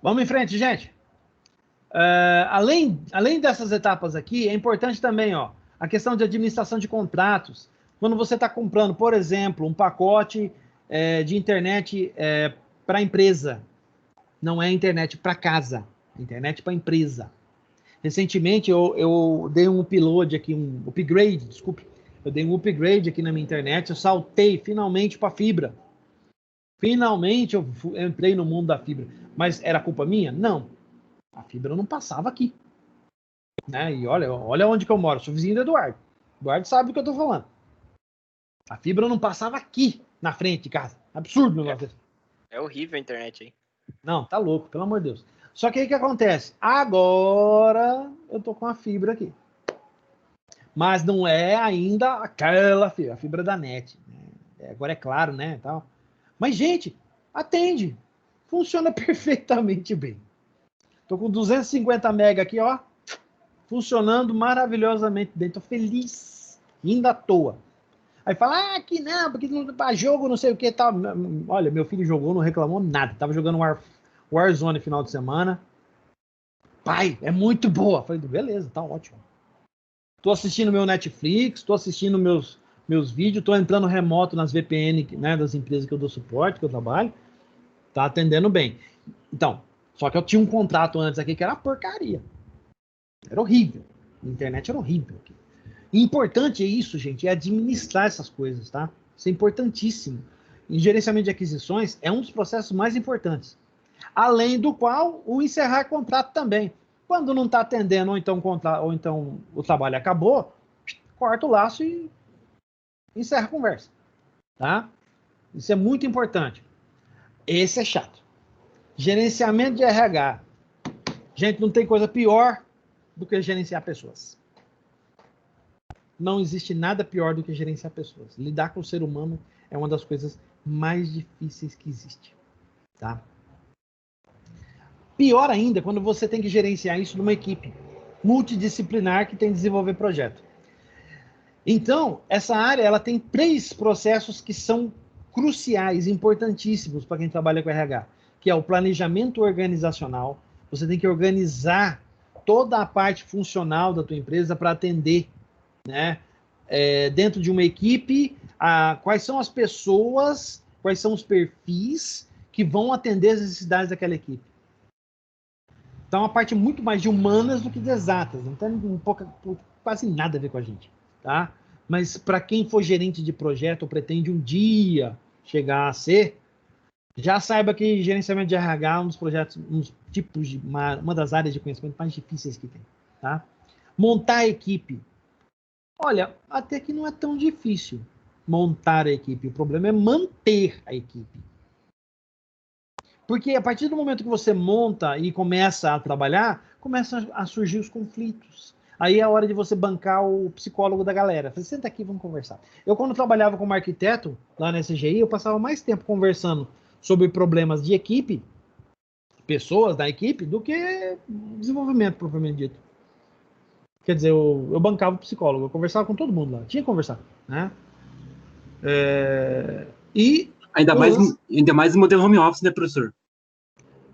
Vamos em frente, gente. Além dessas etapas aqui, é importante também, a questão de administração de contratos. Quando você está comprando, por exemplo, um pacote de internet para empresa, não é internet para casa, é internet para empresa. Recentemente eu dei um upgrade aqui, eu dei um upgrade aqui na minha internet, eu saltei finalmente para fibra. Finalmente eu entrei no mundo da fibra. Mas era culpa minha? Não. A fibra não passava aqui. Né? E olha onde que eu moro. Sou vizinho do Eduardo. O Eduardo sabe do que eu estou falando. A fibra não passava aqui, na frente de casa. Absurdo o negócio desse. É horrível a internet aí. Não, tá louco, pelo amor de Deus. Só que aí o que acontece? Agora eu tô com a fibra aqui. Mas não é ainda aquela fibra, a fibra da NET. Agora é claro, né? Tal. Mas, gente, atende. Funciona perfeitamente bem. Tô com 250 mega aqui, funcionando maravilhosamente bem. Tô feliz. Indo à toa. Aí fala, que não, porque para jogo não sei o que tal. Olha, meu filho jogou, não reclamou nada. Tava jogando Warzone final de semana. Pai, é muito boa. Falei, beleza, tá ótimo. Tô assistindo meu Netflix, tô assistindo meus vídeos, tô entrando remoto nas VPN, né, das empresas que eu dou suporte, que eu trabalho. Tá atendendo bem. Então, só que eu tinha um contrato antes aqui que era porcaria. Era horrível. A internet era horrível aqui. E importante é isso, gente, é administrar essas coisas, tá? Isso é importantíssimo. E gerenciamento de aquisições é um dos processos mais importantes. Além do qual, o encerrar contrato também. Quando não está atendendo, ou então o trabalho acabou, corta o laço e encerra a conversa. Tá? Isso é muito importante. Esse é chato. Gerenciamento de RH. Gente, não tem coisa pior do que gerenciar pessoas. Não existe nada pior do que gerenciar pessoas. Lidar com o ser humano é uma das coisas mais difíceis que existe. Tá? Pior ainda quando você tem que gerenciar isso numa equipe multidisciplinar que tem que desenvolver projeto. Então, essa área ela tem 3 processos que são cruciais, importantíssimos para quem trabalha com RH, que é o planejamento organizacional. Você tem que organizar toda a parte funcional da tua empresa para atender, né, dentro de uma equipe, quais são as pessoas quais são os perfis que vão atender as necessidades daquela equipe. Então, uma parte muito mais de humanas do que de exatas. Não tem quase nada a ver com a gente, tá? Mas para quem for gerente de projeto ou pretende um dia chegar a ser, já saiba que gerenciamento de RH é um dos projetos, uma das áreas de conhecimento mais difíceis que tem, tá? Montar a equipe. Olha, até que não é tão difícil montar a equipe. O problema é manter a equipe. Porque a partir do momento que você monta e começa a trabalhar, começam a surgir os conflitos. Aí é a hora de você bancar o psicólogo da galera. Falei, senta aqui, vamos conversar. Eu, quando trabalhava como arquiteto, lá na SGI, eu passava mais tempo conversando sobre problemas de equipe, pessoas da equipe, do que desenvolvimento, propriamente dito. Quer dizer, eu bancava o psicólogo, eu conversava com todo mundo lá. Tinha que conversar, né? Ainda mais no modelo home office, né, professor?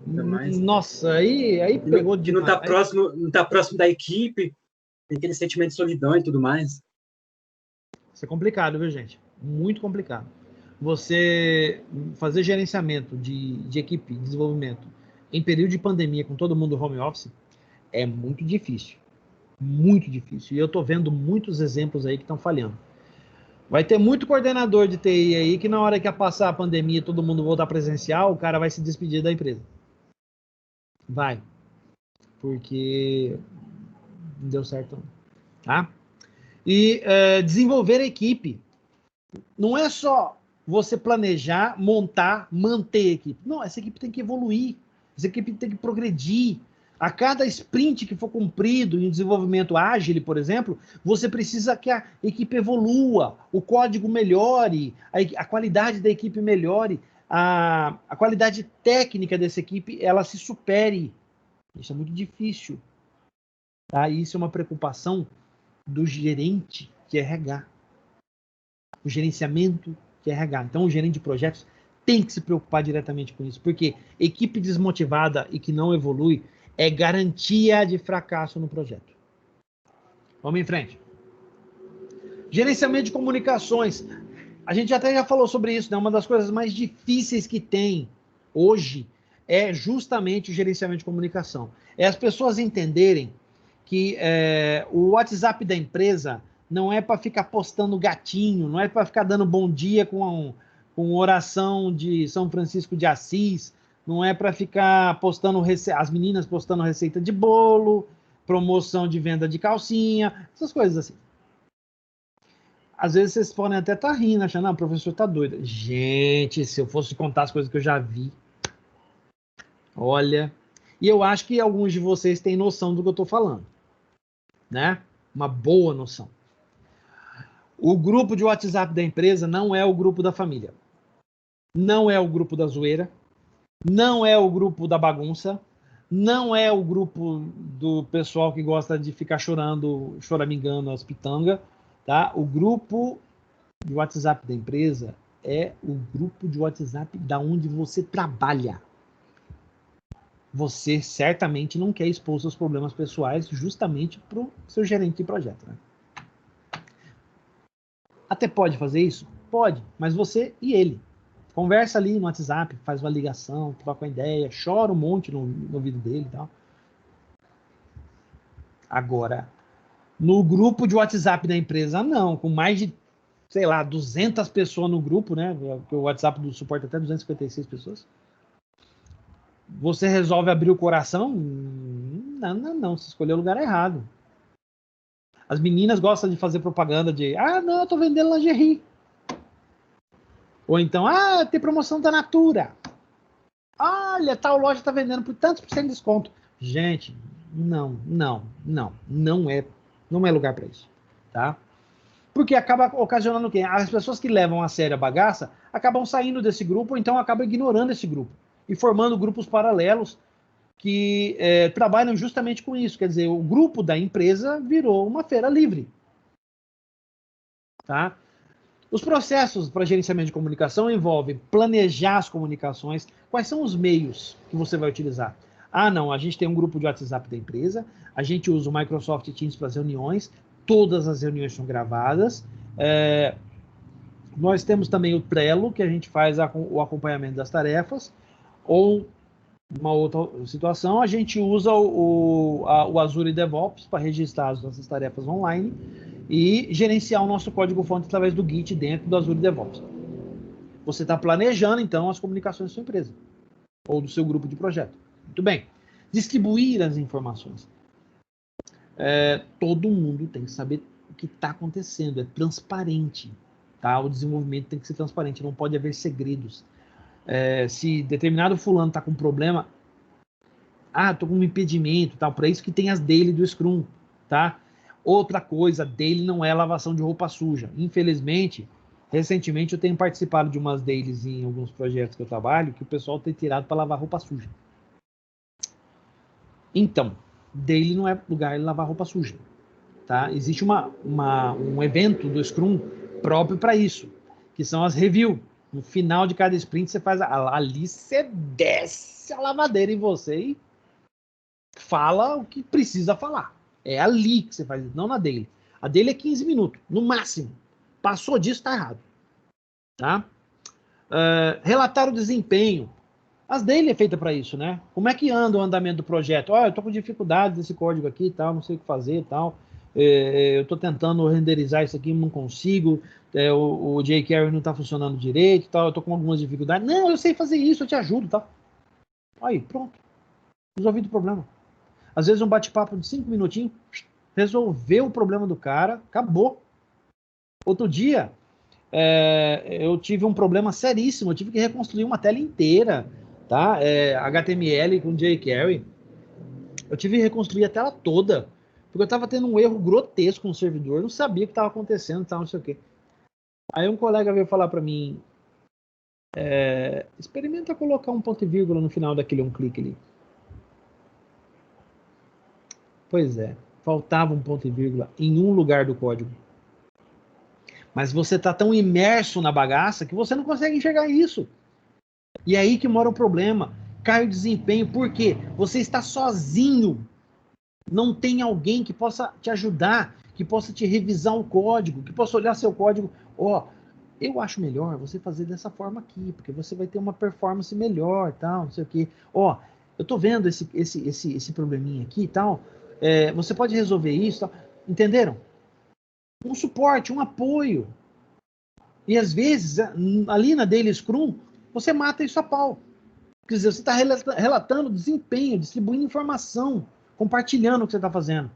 Nossa, aí pegou de não tá próximo da equipe, tem aquele sentimento de solidão e tudo mais. Isso é complicado, viu, gente? Muito complicado. Você fazer gerenciamento de equipe, de desenvolvimento, em período de pandemia, com todo mundo home office, é muito difícil. Muito difícil. E eu tô vendo muitos exemplos aí que estão falhando. Vai ter muito coordenador de TI aí que na hora que passar a pandemia e todo mundo voltar presencial, o cara vai se despedir da empresa. Vai. Porque não deu certo, não. Tá? E desenvolver a equipe. Não é só você planejar, montar, manter a equipe. Não, essa equipe tem que evoluir. Essa equipe tem que progredir. A cada sprint que for cumprido em desenvolvimento ágil, por exemplo, você precisa que a equipe evolua, o código melhore, a qualidade da equipe melhore, a qualidade técnica dessa equipe ela se supere. Isso é muito difícil. Tá? Isso é uma preocupação do gerente de RH. O gerenciamento de RH. Então, o gerente de projetos tem que se preocupar diretamente com isso, porque equipe desmotivada e que não evolui é garantia de fracasso no projeto. Vamos em frente. Gerenciamento de comunicações. A gente até já falou sobre isso, né? Uma das coisas mais difíceis que tem hoje é justamente o gerenciamento de comunicação. É as pessoas entenderem que o WhatsApp da empresa não é para ficar postando gatinho, não é para ficar dando bom dia com oração de São Francisco de Assis, não é para ficar postando as meninas postando receita de bolo, promoção de venda de calcinha, essas coisas assim. Às vezes vocês podem até estar rindo, achando, o professor tá doido. Gente, se eu fosse contar as coisas que eu já vi, olha, e eu acho que alguns de vocês têm noção do que eu estou falando, né? Uma boa noção. O grupo de WhatsApp da empresa não é o grupo da família, não é o grupo da zoeira, não é o grupo da bagunça, não é o grupo do pessoal que gosta de ficar choramingando as pitangas, tá? O grupo de WhatsApp da empresa é o grupo de WhatsApp da onde você trabalha. Você certamente não quer expor seus problemas pessoais justamente para o seu gerente de projeto, né? Até pode fazer isso? Pode, mas você e ele. Conversa ali no WhatsApp, faz uma ligação, troca uma ideia, chora um monte no ouvido dele e tal. Agora, no grupo de WhatsApp da empresa, não. Com mais de, 200 pessoas no grupo, né? Porque o WhatsApp do suporte até 256 pessoas. Você resolve abrir o coração? Não. Você escolheu o lugar errado. As meninas gostam de fazer propaganda de eu tô vendendo lingerie. Ou então, tem promoção da Natura. Olha, tal loja tá vendendo por tantos % de desconto. Gente, não é lugar para isso, tá? Porque acaba ocasionando o quê? As pessoas que levam a sério a bagaça acabam saindo desse grupo ou então acabam ignorando esse grupo e formando grupos paralelos que trabalham justamente com isso. Quer dizer, o grupo da empresa virou uma feira livre. Tá? Os processos para gerenciamento de comunicação envolvem planejar as comunicações. Quais são os meios que você vai utilizar? A gente tem um grupo de WhatsApp da empresa, a gente usa o Microsoft Teams para as reuniões, todas as reuniões são gravadas, Nós temos também o Trello, que a gente faz o acompanhamento das tarefas, ou uma outra situação, a gente usa o Azure DevOps para registrar as nossas tarefas online e gerenciar o nosso código-fonte através do Git dentro do Azure DevOps. Você está planejando, então, as comunicações da sua empresa ou do seu grupo de projeto. Muito bem. Distribuir as informações. Todo mundo tem que saber o que está acontecendo. É transparente. Tá? O desenvolvimento tem que ser transparente. Não pode haver segredos. Se determinado fulano está com problema, estou com um impedimento, tal, para isso que tem as daily do Scrum, tá? Outra coisa, daily não é lavação de roupa suja. Infelizmente, recentemente eu tenho participado de umas dailies em alguns projetos que eu trabalho, que o pessoal tem tirado para lavar roupa suja. Então, daily não é lugar de lavar roupa suja, tá? Existe um evento do Scrum próprio para isso, que são as review. No final de cada sprint, você faz ali, você desce a lavadeira em você e fala o que precisa falar. É ali que você faz isso, não na daily. A daily é 15 minutos, no máximo. Passou disso, está errado. Tá? Relatar o desempenho. As daily é feita para isso, né? Como é que anda o andamento do projeto? Eu estou com dificuldade desse código aqui e tal, não sei o que fazer e tal. Eu estou tentando renderizar isso aqui, não consigo. O jQuery não está funcionando direito, tal. Eu estou com algumas dificuldades. Não, eu sei fazer isso, eu te ajudo, tá? Aí, pronto. Resolvido o problema. Às vezes um bate-papo de 5 minutinhos, resolveu o problema do cara, acabou. Outro dia, eu tive um problema seríssimo, eu tive que reconstruir uma tela inteira, tá? HTML com jQuery. Eu tive que reconstruir a tela toda, porque eu estava tendo um erro grotesco no servidor, não sabia o que estava acontecendo, tal, não sei o quê. Aí um colega veio falar para mim, experimenta colocar um ponto e vírgula no final daquele clique ali. Pois é, faltava um ponto e vírgula em um lugar do código. Mas você está tão imerso na bagaça que você não consegue enxergar isso. E é aí que mora o problema. Cai o desempenho, por quê? Você está sozinho. Não tem alguém que possa te ajudar, que possa te revisar o código, que possa olhar seu código. Eu acho melhor você fazer dessa forma aqui, porque você vai ter uma performance melhor, tal, não sei o quê. Eu estou vendo esse probleminha aqui e tal. Você pode resolver isso, tal. Entenderam? Um suporte, um apoio. E às vezes, ali na Daily Scrum, você mata isso a pau. Quer dizer, você está relatando desempenho, distribuindo informação, compartilhando o que você está fazendo.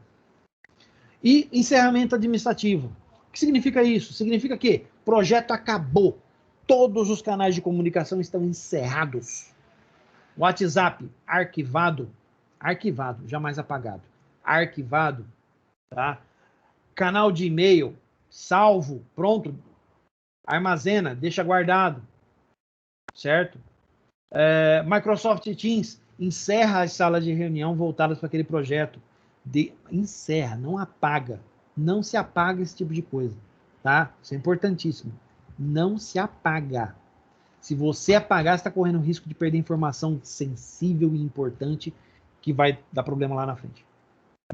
E encerramento administrativo. O que significa isso? Significa que o projeto acabou. Todos os canais de comunicação estão encerrados. WhatsApp, arquivado, jamais apagado. Arquivado, tá? Canal de e-mail, salvo, pronto, armazena, deixa guardado, certo? Microsoft Teams, encerra as salas de reunião voltadas para aquele projeto. Encerra, não apaga. Não se apaga esse tipo de coisa, tá? Isso é importantíssimo. Não se apaga. Se você apagar, você está correndo o risco de perder informação sensível e importante que vai dar problema lá na frente.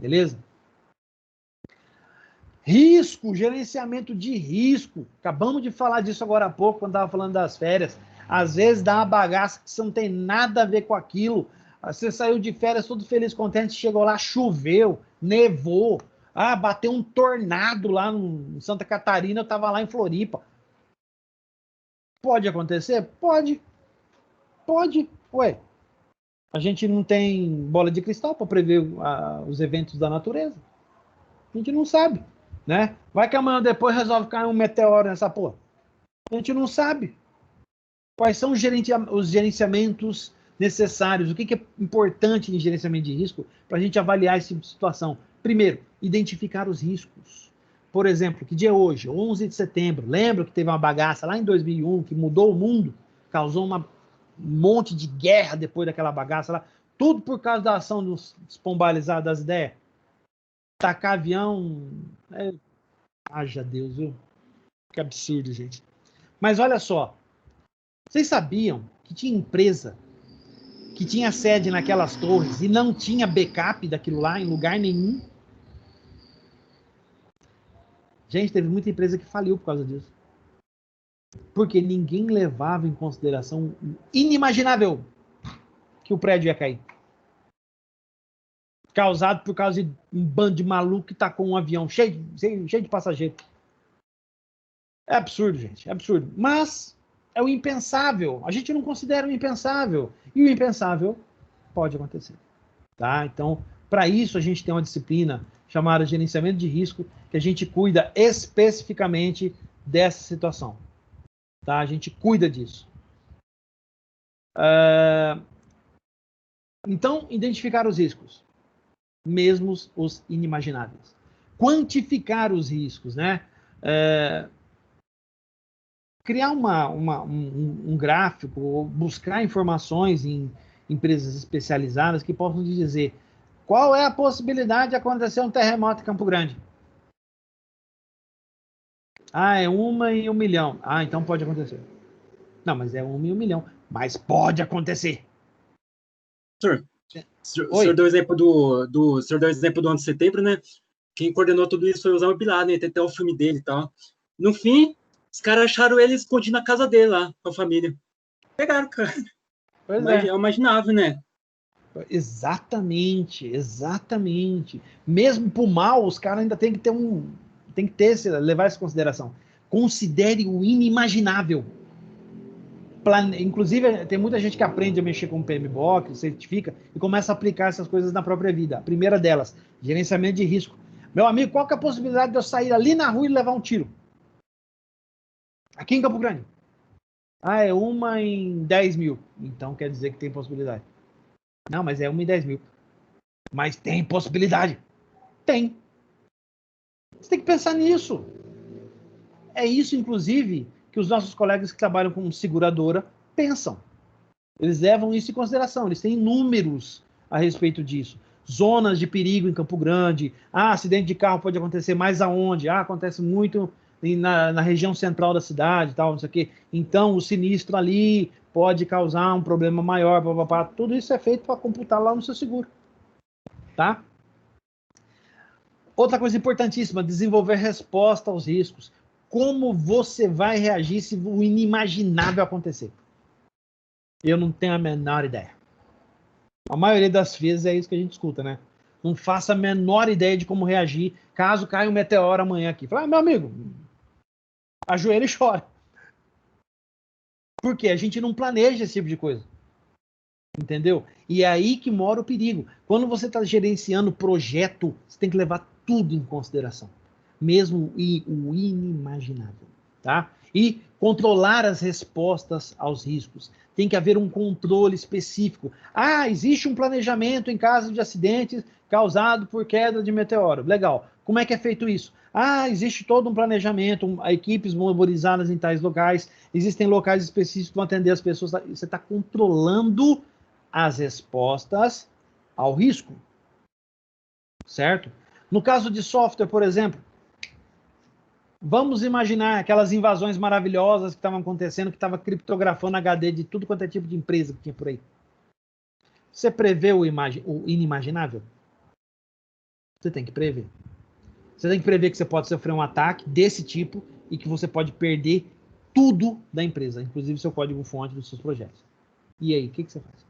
Beleza? Risco, gerenciamento de risco. Acabamos de falar disso agora há pouco, quando estava falando das férias. Às vezes dá uma bagaça que você não tem nada a ver com aquilo. Você saiu de férias todo feliz, contente, chegou lá, choveu, nevou. Bateu um tornado lá em Santa Catarina, eu estava lá em Floripa. Pode acontecer? Pode. Pode. Ué, a gente não tem bola de cristal para prever os eventos da natureza. A gente não sabe, né? Vai que amanhã depois resolve cair um meteoro nessa porra. A gente não sabe. Quais são os gerenciamentos necessários? O que é importante em gerenciamento de risco para a gente avaliar essa situação? Primeiro, identificar os riscos. Por exemplo, que dia é hoje? 11 de setembro. Lembra que teve uma bagaça lá em 2001 que mudou o mundo? Causou um monte de guerra depois daquela bagaça lá. Tudo por causa da ação dos pombalizados das ideias. Tacar avião... Haja Deus, viu? Que absurdo, gente. Mas olha só. Vocês sabiam que tinha empresa que tinha sede naquelas torres e não tinha backup daquilo lá em lugar nenhum? Gente, teve muita empresa que faliu por causa disso. Porque ninguém levava em consideração o inimaginável que o prédio ia cair. Causado por causa de um bando de maluco que tacou um avião cheio de passageiros. É absurdo, gente. É absurdo. Mas é o impensável. A gente não considera o impensável. E o impensável pode acontecer. Tá? Então, para isso, a gente tem uma disciplina chamada gerenciamento de risco, que a gente cuida especificamente dessa situação. Tá? A gente cuida disso. Então, identificar os riscos, mesmo os inimagináveis. Quantificar os riscos, né? Criar um gráfico, ou buscar informações em empresas especializadas que possam dizer qual é a possibilidade de acontecer um terremoto em Campo Grande. Ah, é 1 em 1 milhão. Ah, então pode acontecer. Não, mas é 1 em 1 milhão. Mas pode acontecer. Senhor, o senhor deu o exemplo do senhor deu o exemplo do 11 de setembro, né? Quem coordenou tudo isso foi o Osama Bin Laden, tem até o filme dele e tal. No fim, os caras acharam ele escondido na casa dele lá, com a família. Pegaram, cara. Pois Mas é imaginável, né? Exatamente. Mesmo pro mal, os caras ainda tem que ter levar isso em consideração. Considere o inimaginável. Inclusive, tem muita gente que aprende a mexer com o PMBOK, certifica, e começa a aplicar essas coisas na própria vida. A primeira delas, gerenciamento de risco. Meu amigo, qual que é a possibilidade de eu sair ali na rua e levar um tiro? Aqui em Campo Grande. Ah, é 1 em 10 mil. Então quer dizer que tem possibilidade. Não, mas é 1 em 10 mil. Mas tem possibilidade. Tem. Você tem que pensar nisso. É isso, inclusive, que os nossos colegas que trabalham com seguradora pensam. Eles levam isso em consideração. Eles têm números a respeito disso. Zonas de perigo em Campo Grande. Ah, acidente de carro pode acontecer mais aonde? Ah, acontece muito na região central da cidade, tal, não sei o quê. Então, o sinistro ali pode causar um problema maior, blá, blá, blá. Tudo isso é feito para computar lá no seu seguro. Tá? Outra coisa importantíssima, desenvolver resposta aos riscos. Como você vai reagir se o inimaginável acontecer? Eu não tenho a menor ideia. A maioria das vezes é isso que a gente escuta, né? Não faço a menor ideia de como reagir caso caia um meteoro amanhã aqui. Fala, meu amigo, ajoelha e chora. Por quê? A gente não planeja esse tipo de coisa. Entendeu? E é aí que mora o perigo. Quando você está gerenciando projeto, você tem que levar tudo em consideração. Mesmo o inimaginável. Tá? E controlar as respostas aos riscos. Tem que haver um controle específico. Ah, existe um planejamento em caso de acidentes causado por queda de meteoro. Legal. Como é que é feito isso? Ah, existe todo um planejamento, equipes mobilizadas em tais locais, existem locais específicos que vão atender as pessoas. Você está controlando as respostas ao risco. Certo? No caso de software, por exemplo, vamos imaginar aquelas invasões maravilhosas que estavam acontecendo, que estava criptografando HD de tudo quanto é tipo de empresa que tinha por aí. Você prevê o inimaginável? Você tem que prever. Você tem que prever que você pode sofrer um ataque desse tipo e que você pode perder tudo da empresa, inclusive seu código-fonte dos seus projetos. E aí, o que você faz?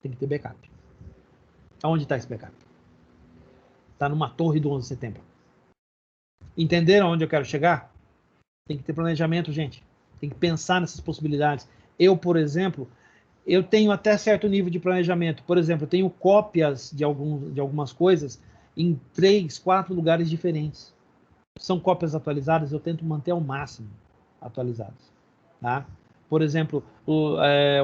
Tem que ter backup. Aonde está esse backup? Está numa torre do 11 de setembro. Entenderam onde eu quero chegar? Tem que ter planejamento, gente. Tem que pensar nessas possibilidades. Eu, por exemplo, eu tenho até certo nível de planejamento. Por exemplo, eu tenho cópias de algumas coisas em 3, 4 lugares diferentes. São cópias atualizadas, eu tento manter ao máximo atualizadas. Tá? Por exemplo,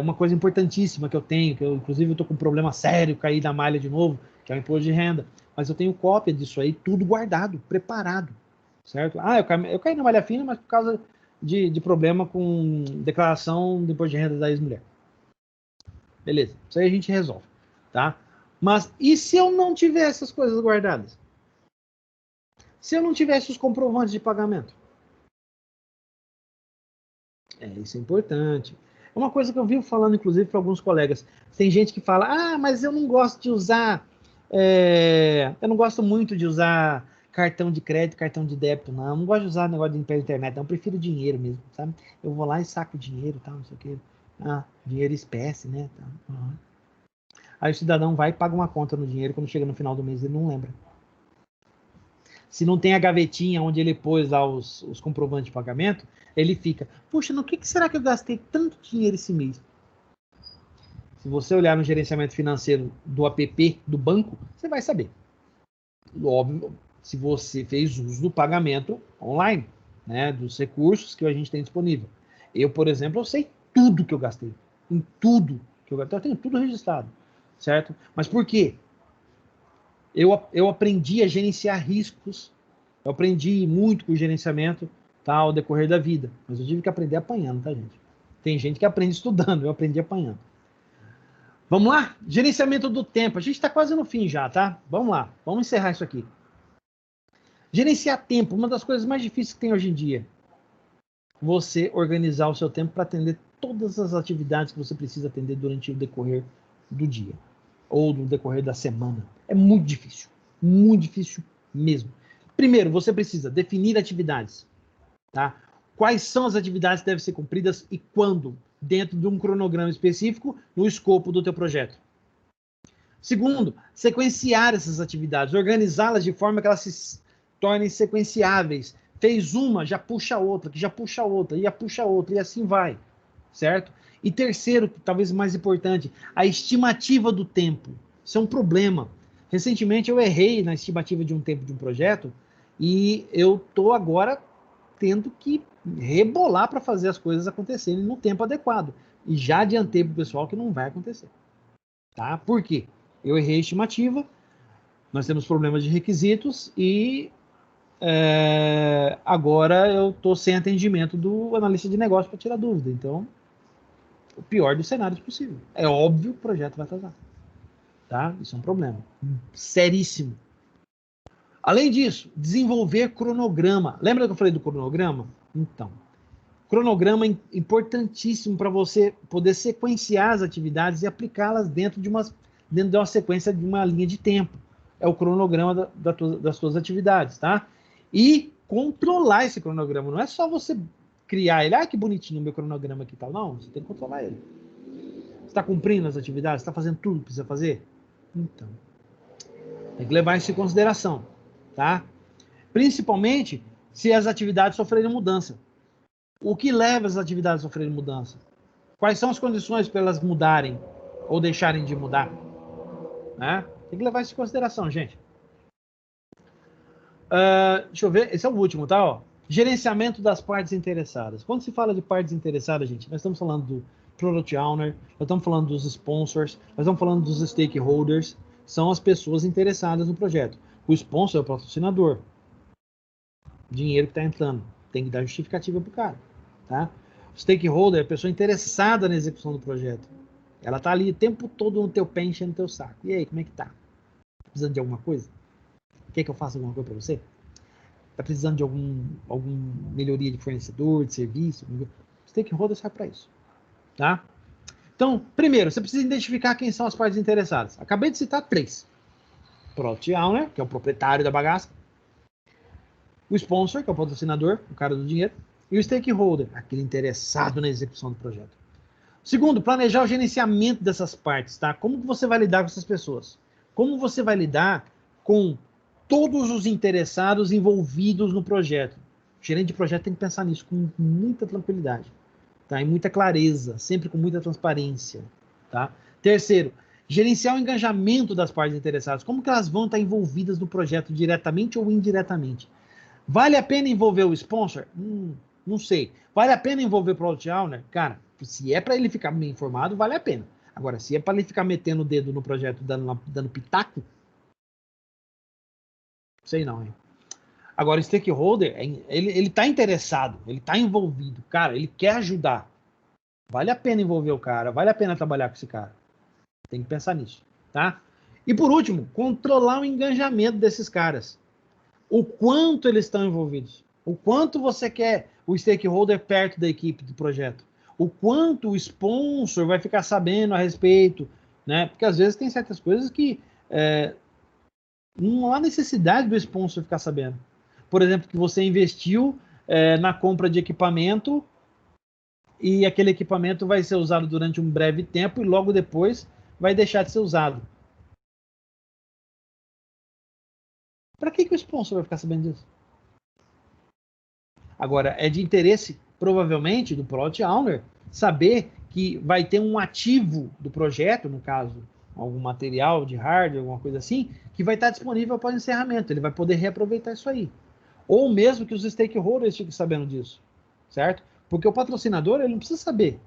uma coisa importantíssima que eu tenho, que eu inclusive estou com um problema sério, cair na malha de novo, que é o imposto de renda. Mas eu tenho cópia disso aí, tudo guardado, preparado. Certo? Ah, eu caí na malha fina, mas por causa de problema com declaração do imposto de renda da ex-mulher. Beleza, isso aí a gente resolve. Tá? Mas e se eu não tiver essas coisas guardadas? Se eu não tivesse os comprovantes de pagamento? Isso é importante. É uma coisa que eu vivo falando, inclusive, para alguns colegas. Tem gente que fala, mas eu não gosto de usar... eu não gosto muito de usar cartão de crédito, cartão de débito, não. Eu não gosto de usar negócio pela internet, não. Eu prefiro dinheiro mesmo, sabe? Eu vou lá e saco dinheiro, tal, não sei o quê. Dinheiro espécie, né? Uhum. Aí o cidadão vai e paga uma conta no dinheiro, quando chega no final do mês ele não lembra. Se não tem a gavetinha onde ele pôs lá os comprovantes de pagamento, ele fica, puxa, no que será que eu gastei tanto dinheiro esse mês? Se você olhar no gerenciamento financeiro do app do banco, você vai saber. Óbvio, se você fez uso do pagamento online, né, dos recursos que a gente tem disponível. Eu, por exemplo, eu sei tudo que eu gastei. Em tudo que eu gastei. Eu tenho tudo registrado, certo? Mas por quê? Eu aprendi a gerenciar riscos. Eu aprendi muito com o gerenciamento, tá, ao decorrer da vida. Mas eu tive que aprender apanhando, tá, gente? Tem gente que aprende estudando, eu aprendi apanhando. Vamos lá? Gerenciamento do tempo. A gente está quase no fim já, tá? Vamos lá. Vamos encerrar isso aqui. Gerenciar tempo. Uma das coisas mais difíceis que tem hoje em dia. Você organizar o seu tempo para atender todas as atividades que você precisa atender durante o decorrer do dia. Ou no decorrer da semana. É muito difícil. Muito difícil mesmo. Primeiro, você precisa definir atividades. Tá? Quais são as atividades que devem ser cumpridas e quando? Dentro de um cronograma específico, no escopo do teu projeto. Segundo, sequenciar essas atividades, organizá-las de forma que elas se tornem sequenciáveis. Fez uma, já puxa outra, que já puxa outra, e já puxa outra, e assim vai, certo? E terceiro, talvez mais importante, a estimativa do tempo. Isso é um problema. Recentemente eu errei na estimativa de um tempo de um projeto, e eu estou agora tendo que rebolar para fazer as coisas acontecerem no tempo adequado. E já adiantei para o pessoal que não vai acontecer. Tá? Por quê? Eu errei a estimativa, nós temos problemas de requisitos e agora eu estou sem atendimento do analista de negócio para tirar dúvida. Então, o pior dos cenários possível. É óbvio que o projeto vai atrasar. Tá? Isso é um problema seríssimo. Além disso, desenvolver cronograma. Lembra que eu falei do cronograma? Então, cronograma é importantíssimo para você poder sequenciar as atividades e aplicá-las dentro de uma sequência, de uma linha de tempo. É o cronograma das suas atividades, tá? E controlar esse cronograma. Não é só você criar ele. Que bonitinho o meu cronograma aqui e tal. Não, você tem que controlar ele. Você está cumprindo as atividades? Está fazendo tudo que precisa fazer? Então, tem que levar isso em consideração, tá? Principalmente se as atividades sofrerem mudança. O que leva as atividades a sofrerem mudança? Quais são as condições para elas mudarem ou deixarem de mudar? Né? Tem que levar isso em consideração, gente. Deixa eu ver, esse é o último, tá? Ó. Gerenciamento das partes interessadas. Quando se fala de partes interessadas, gente, nós estamos falando do Product Owner, nós estamos falando dos sponsors, nós estamos falando dos stakeholders, são as pessoas interessadas no projeto. O sponsor é o patrocinador. Dinheiro que está entrando. Tem que dar justificativa para o cara. Tá? O stakeholder é a pessoa interessada na execução do projeto. Ela está ali o tempo todo no teu pé, enchendo no teu saco. E aí, como é que tá? Tá precisando de alguma coisa? Quer que eu faça alguma coisa para você? Tá precisando de alguma melhoria de fornecedor, de serviço? O stakeholder serve para isso. Tá? Então, primeiro, você precisa identificar quem são as partes interessadas. Acabei de citar 3. Product Owner, que é o proprietário da bagaça. O sponsor, que é o patrocinador, o cara do dinheiro. E o stakeholder, aquele interessado na execução do projeto. Segundo, planejar o gerenciamento dessas partes, tá? Como que você vai lidar com essas pessoas? Como você vai lidar com todos os interessados envolvidos no projeto? O gerente de projeto tem que pensar nisso com muita tranquilidade, tá? E muita clareza, sempre com muita transparência, tá? Terceiro, gerenciar o engajamento das partes interessadas. Como que elas vão estar envolvidas no projeto diretamente ou indiretamente? Vale a pena envolver o sponsor? Não sei. Vale a pena envolver o Product Owner? Cara, se é para ele ficar bem informado, vale a pena. Agora, se é para ele ficar metendo o dedo no projeto, dando pitaco, sei não, hein? Agora, o stakeholder, ele tá interessado, ele tá envolvido. Cara, ele quer ajudar. Vale a pena envolver o cara, vale a pena trabalhar com esse cara. Tem que pensar nisso, tá? E por último, controlar o engajamento desses caras. O quanto eles estão envolvidos. O quanto você quer o stakeholder perto da equipe do projeto. O quanto o sponsor vai ficar sabendo a respeito, né? Porque às vezes tem certas coisas que Não há necessidade do sponsor ficar sabendo. Por exemplo, que você investiu na compra de equipamento e aquele equipamento vai ser usado durante um breve tempo e logo depois vai deixar de ser usado. Para que o sponsor vai ficar sabendo disso? Agora, é de interesse, provavelmente, do Product Owner saber que vai ter um ativo do projeto, no caso, algum material de hardware, alguma coisa assim, que vai estar disponível após o encerramento. Ele vai poder reaproveitar isso aí. Ou mesmo que os stakeholders fiquem sabendo disso, certo? Porque o patrocinador, ele não precisa saber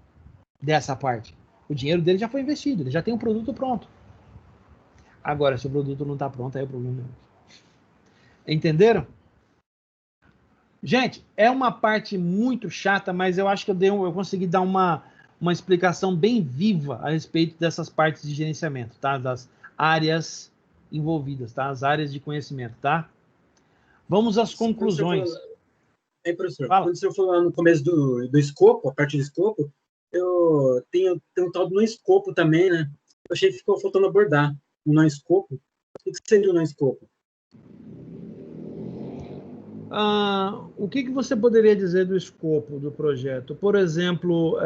dessa parte. O dinheiro dele já foi investido, ele já tem um produto pronto. Agora, se o produto não está pronto, aí é o problema. Entenderam? Gente, é uma parte muito chata, mas eu acho que eu consegui dar uma explicação bem viva a respeito dessas partes de gerenciamento, tá? Das áreas envolvidas, tá? As áreas de conhecimento, tá? Vamos às conclusões. Professor, Fala. quando o senhor falou no começo do escopo, a parte do escopo, eu tenho um tal do não escopo também, né? Eu achei que ficou faltando abordar o não escopo. O que seria o não escopo? O que você poderia dizer do escopo do projeto? Por exemplo,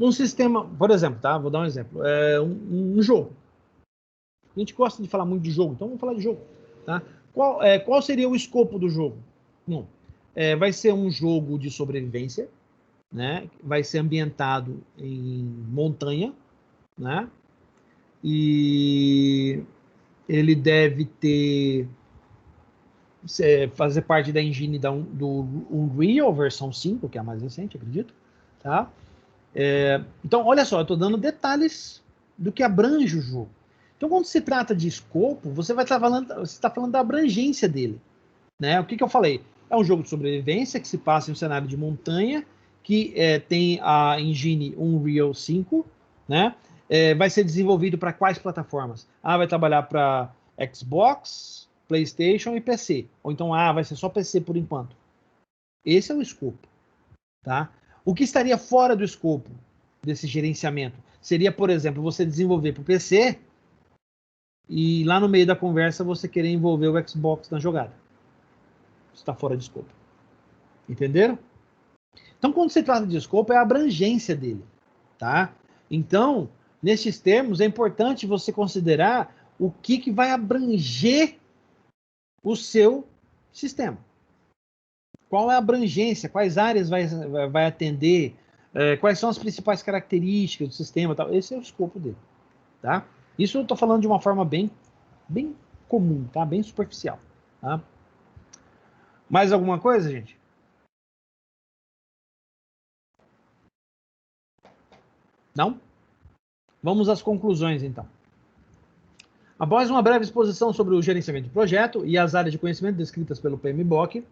um sistema, por exemplo, tá? Vou dar um exemplo. Um jogo. A gente gosta de falar muito de jogo, então vamos falar de jogo, tá? Qual seria o escopo do jogo? Bom, vai ser um jogo de sobrevivência, né? Vai ser ambientado em montanha, né? E ele deve fazer parte da engine do Unreal versão 5, que é a mais recente, acredito, tá? Então, olha só, eu estou dando detalhes do que abrange o jogo. Então, quando se trata de escopo, você vai estar falando da abrangência dele, né? O que eu falei? É um jogo de sobrevivência que se passa em um cenário de montanha, que tem a engine Unreal 5, né? Vai ser desenvolvido para quais plataformas? Vai trabalhar para Xbox, PlayStation e PC. Ou então, vai ser só PC por enquanto. Esse é o escopo, tá? O que estaria fora do escopo desse gerenciamento? Seria, por exemplo, você desenvolver para o PC e lá no meio da conversa você querer envolver o Xbox na jogada. Isso está fora de escopo. Entenderam? Então, quando se trata de escopo, é a abrangência dele, tá? Então, nesses termos, é importante você considerar o que vai abranger o seu sistema. Qual é a abrangência? Quais áreas vai atender? Quais são as principais características do sistema? Tal. Esse é o escopo dele, tá? Isso eu estou falando de uma forma bem comum, tá? Bem superficial, tá? Mais alguma coisa, gente? Não? Vamos às conclusões, então. Após uma breve exposição sobre o gerenciamento de projeto e as áreas de conhecimento descritas pelo PMBOK,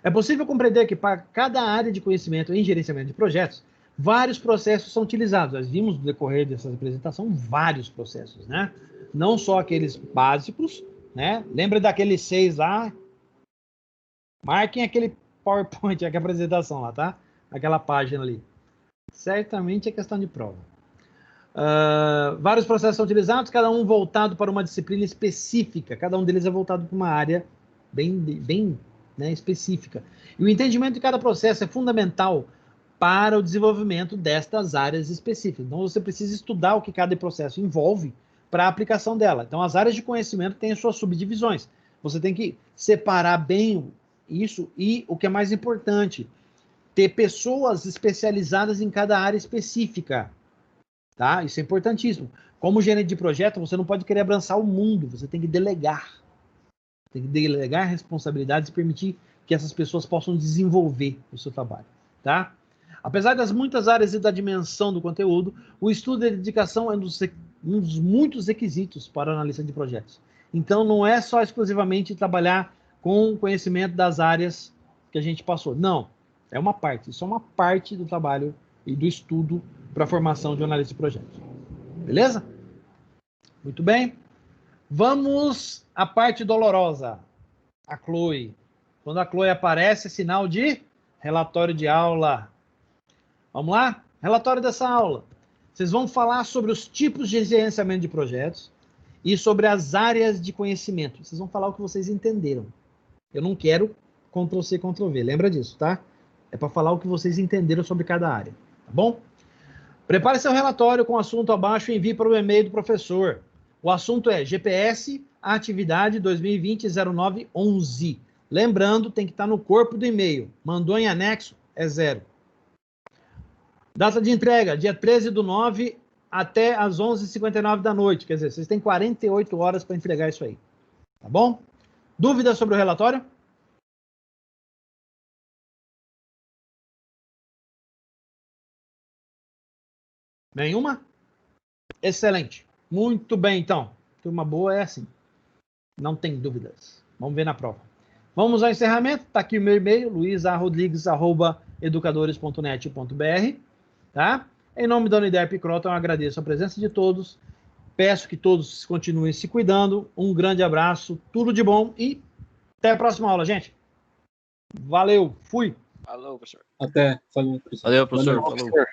é possível compreender que para cada área de conhecimento em gerenciamento de projetos, vários processos são utilizados. Nós vimos no decorrer dessa apresentação vários processos, né? Não só aqueles básicos, né? Lembra daqueles 6 lá? Marquem aquele PowerPoint, aquela apresentação lá, tá? Aquela página ali. Certamente é questão de prova. Vários processos são utilizados, cada um voltado para uma disciplina específica. Cada um deles é voltado para uma área bem específica. E o entendimento de cada processo é fundamental para o desenvolvimento destas áreas específicas. Então, você precisa estudar o que cada processo envolve para a aplicação dela. Então, as áreas de conhecimento têm suas subdivisões. Você tem que separar bem isso e, o que é mais importante, ter pessoas especializadas em cada área específica. Tá? Isso é importantíssimo. Como gerente de projeto, você não pode querer abraçar o mundo, você tem que delegar. Tem que delegar responsabilidades e permitir que essas pessoas possam desenvolver o seu trabalho. Tá? Apesar das muitas áreas e da dimensão do conteúdo, o estudo e a dedicação é um dos muitos requisitos para o analista de projetos. Então, não é só exclusivamente trabalhar com o conhecimento das áreas que a gente passou. Não, é uma parte. Isso é uma parte do trabalho e do estudo para a formação de um analista de projetos. Beleza? Muito bem. Vamos à parte dolorosa. A Chloe. Quando a Chloe aparece, é sinal de relatório de aula. Vamos lá? Relatório dessa aula. Vocês vão falar sobre os tipos de gerenciamento de projetos e sobre as áreas de conhecimento. Vocês vão falar o que vocês entenderam. Eu não quero Ctrl+C, Ctrl+V. Lembra disso, tá? É para falar o que vocês entenderam sobre cada área. Tá bom? Prepare seu relatório com o assunto abaixo e envie para o e-mail do professor. O assunto é GPS Atividade 2020-09-11. Lembrando, tem que estar no corpo do e-mail. Mandou em anexo, é 0. Data de entrega, dia 13/9 até às 11h59 da noite. Quer dizer, vocês têm 48 horas para entregar isso aí. Tá bom? Dúvidas sobre o relatório? Nenhuma? Excelente. Muito bem, então. Turma boa é assim. Não tem dúvidas. Vamos ver na prova. Vamos ao encerramento. Está aqui o meu e-mail, luisarodrigues@educadores.net.br. Tá? Em nome da Uniderp Croton, eu agradeço a presença de todos. Peço que todos continuem se cuidando. Um grande abraço, tudo de bom e até a próxima aula, gente. Valeu, fui. Falou, professor. Até. Falou, professor. Valeu, professor. Valeu. Falou.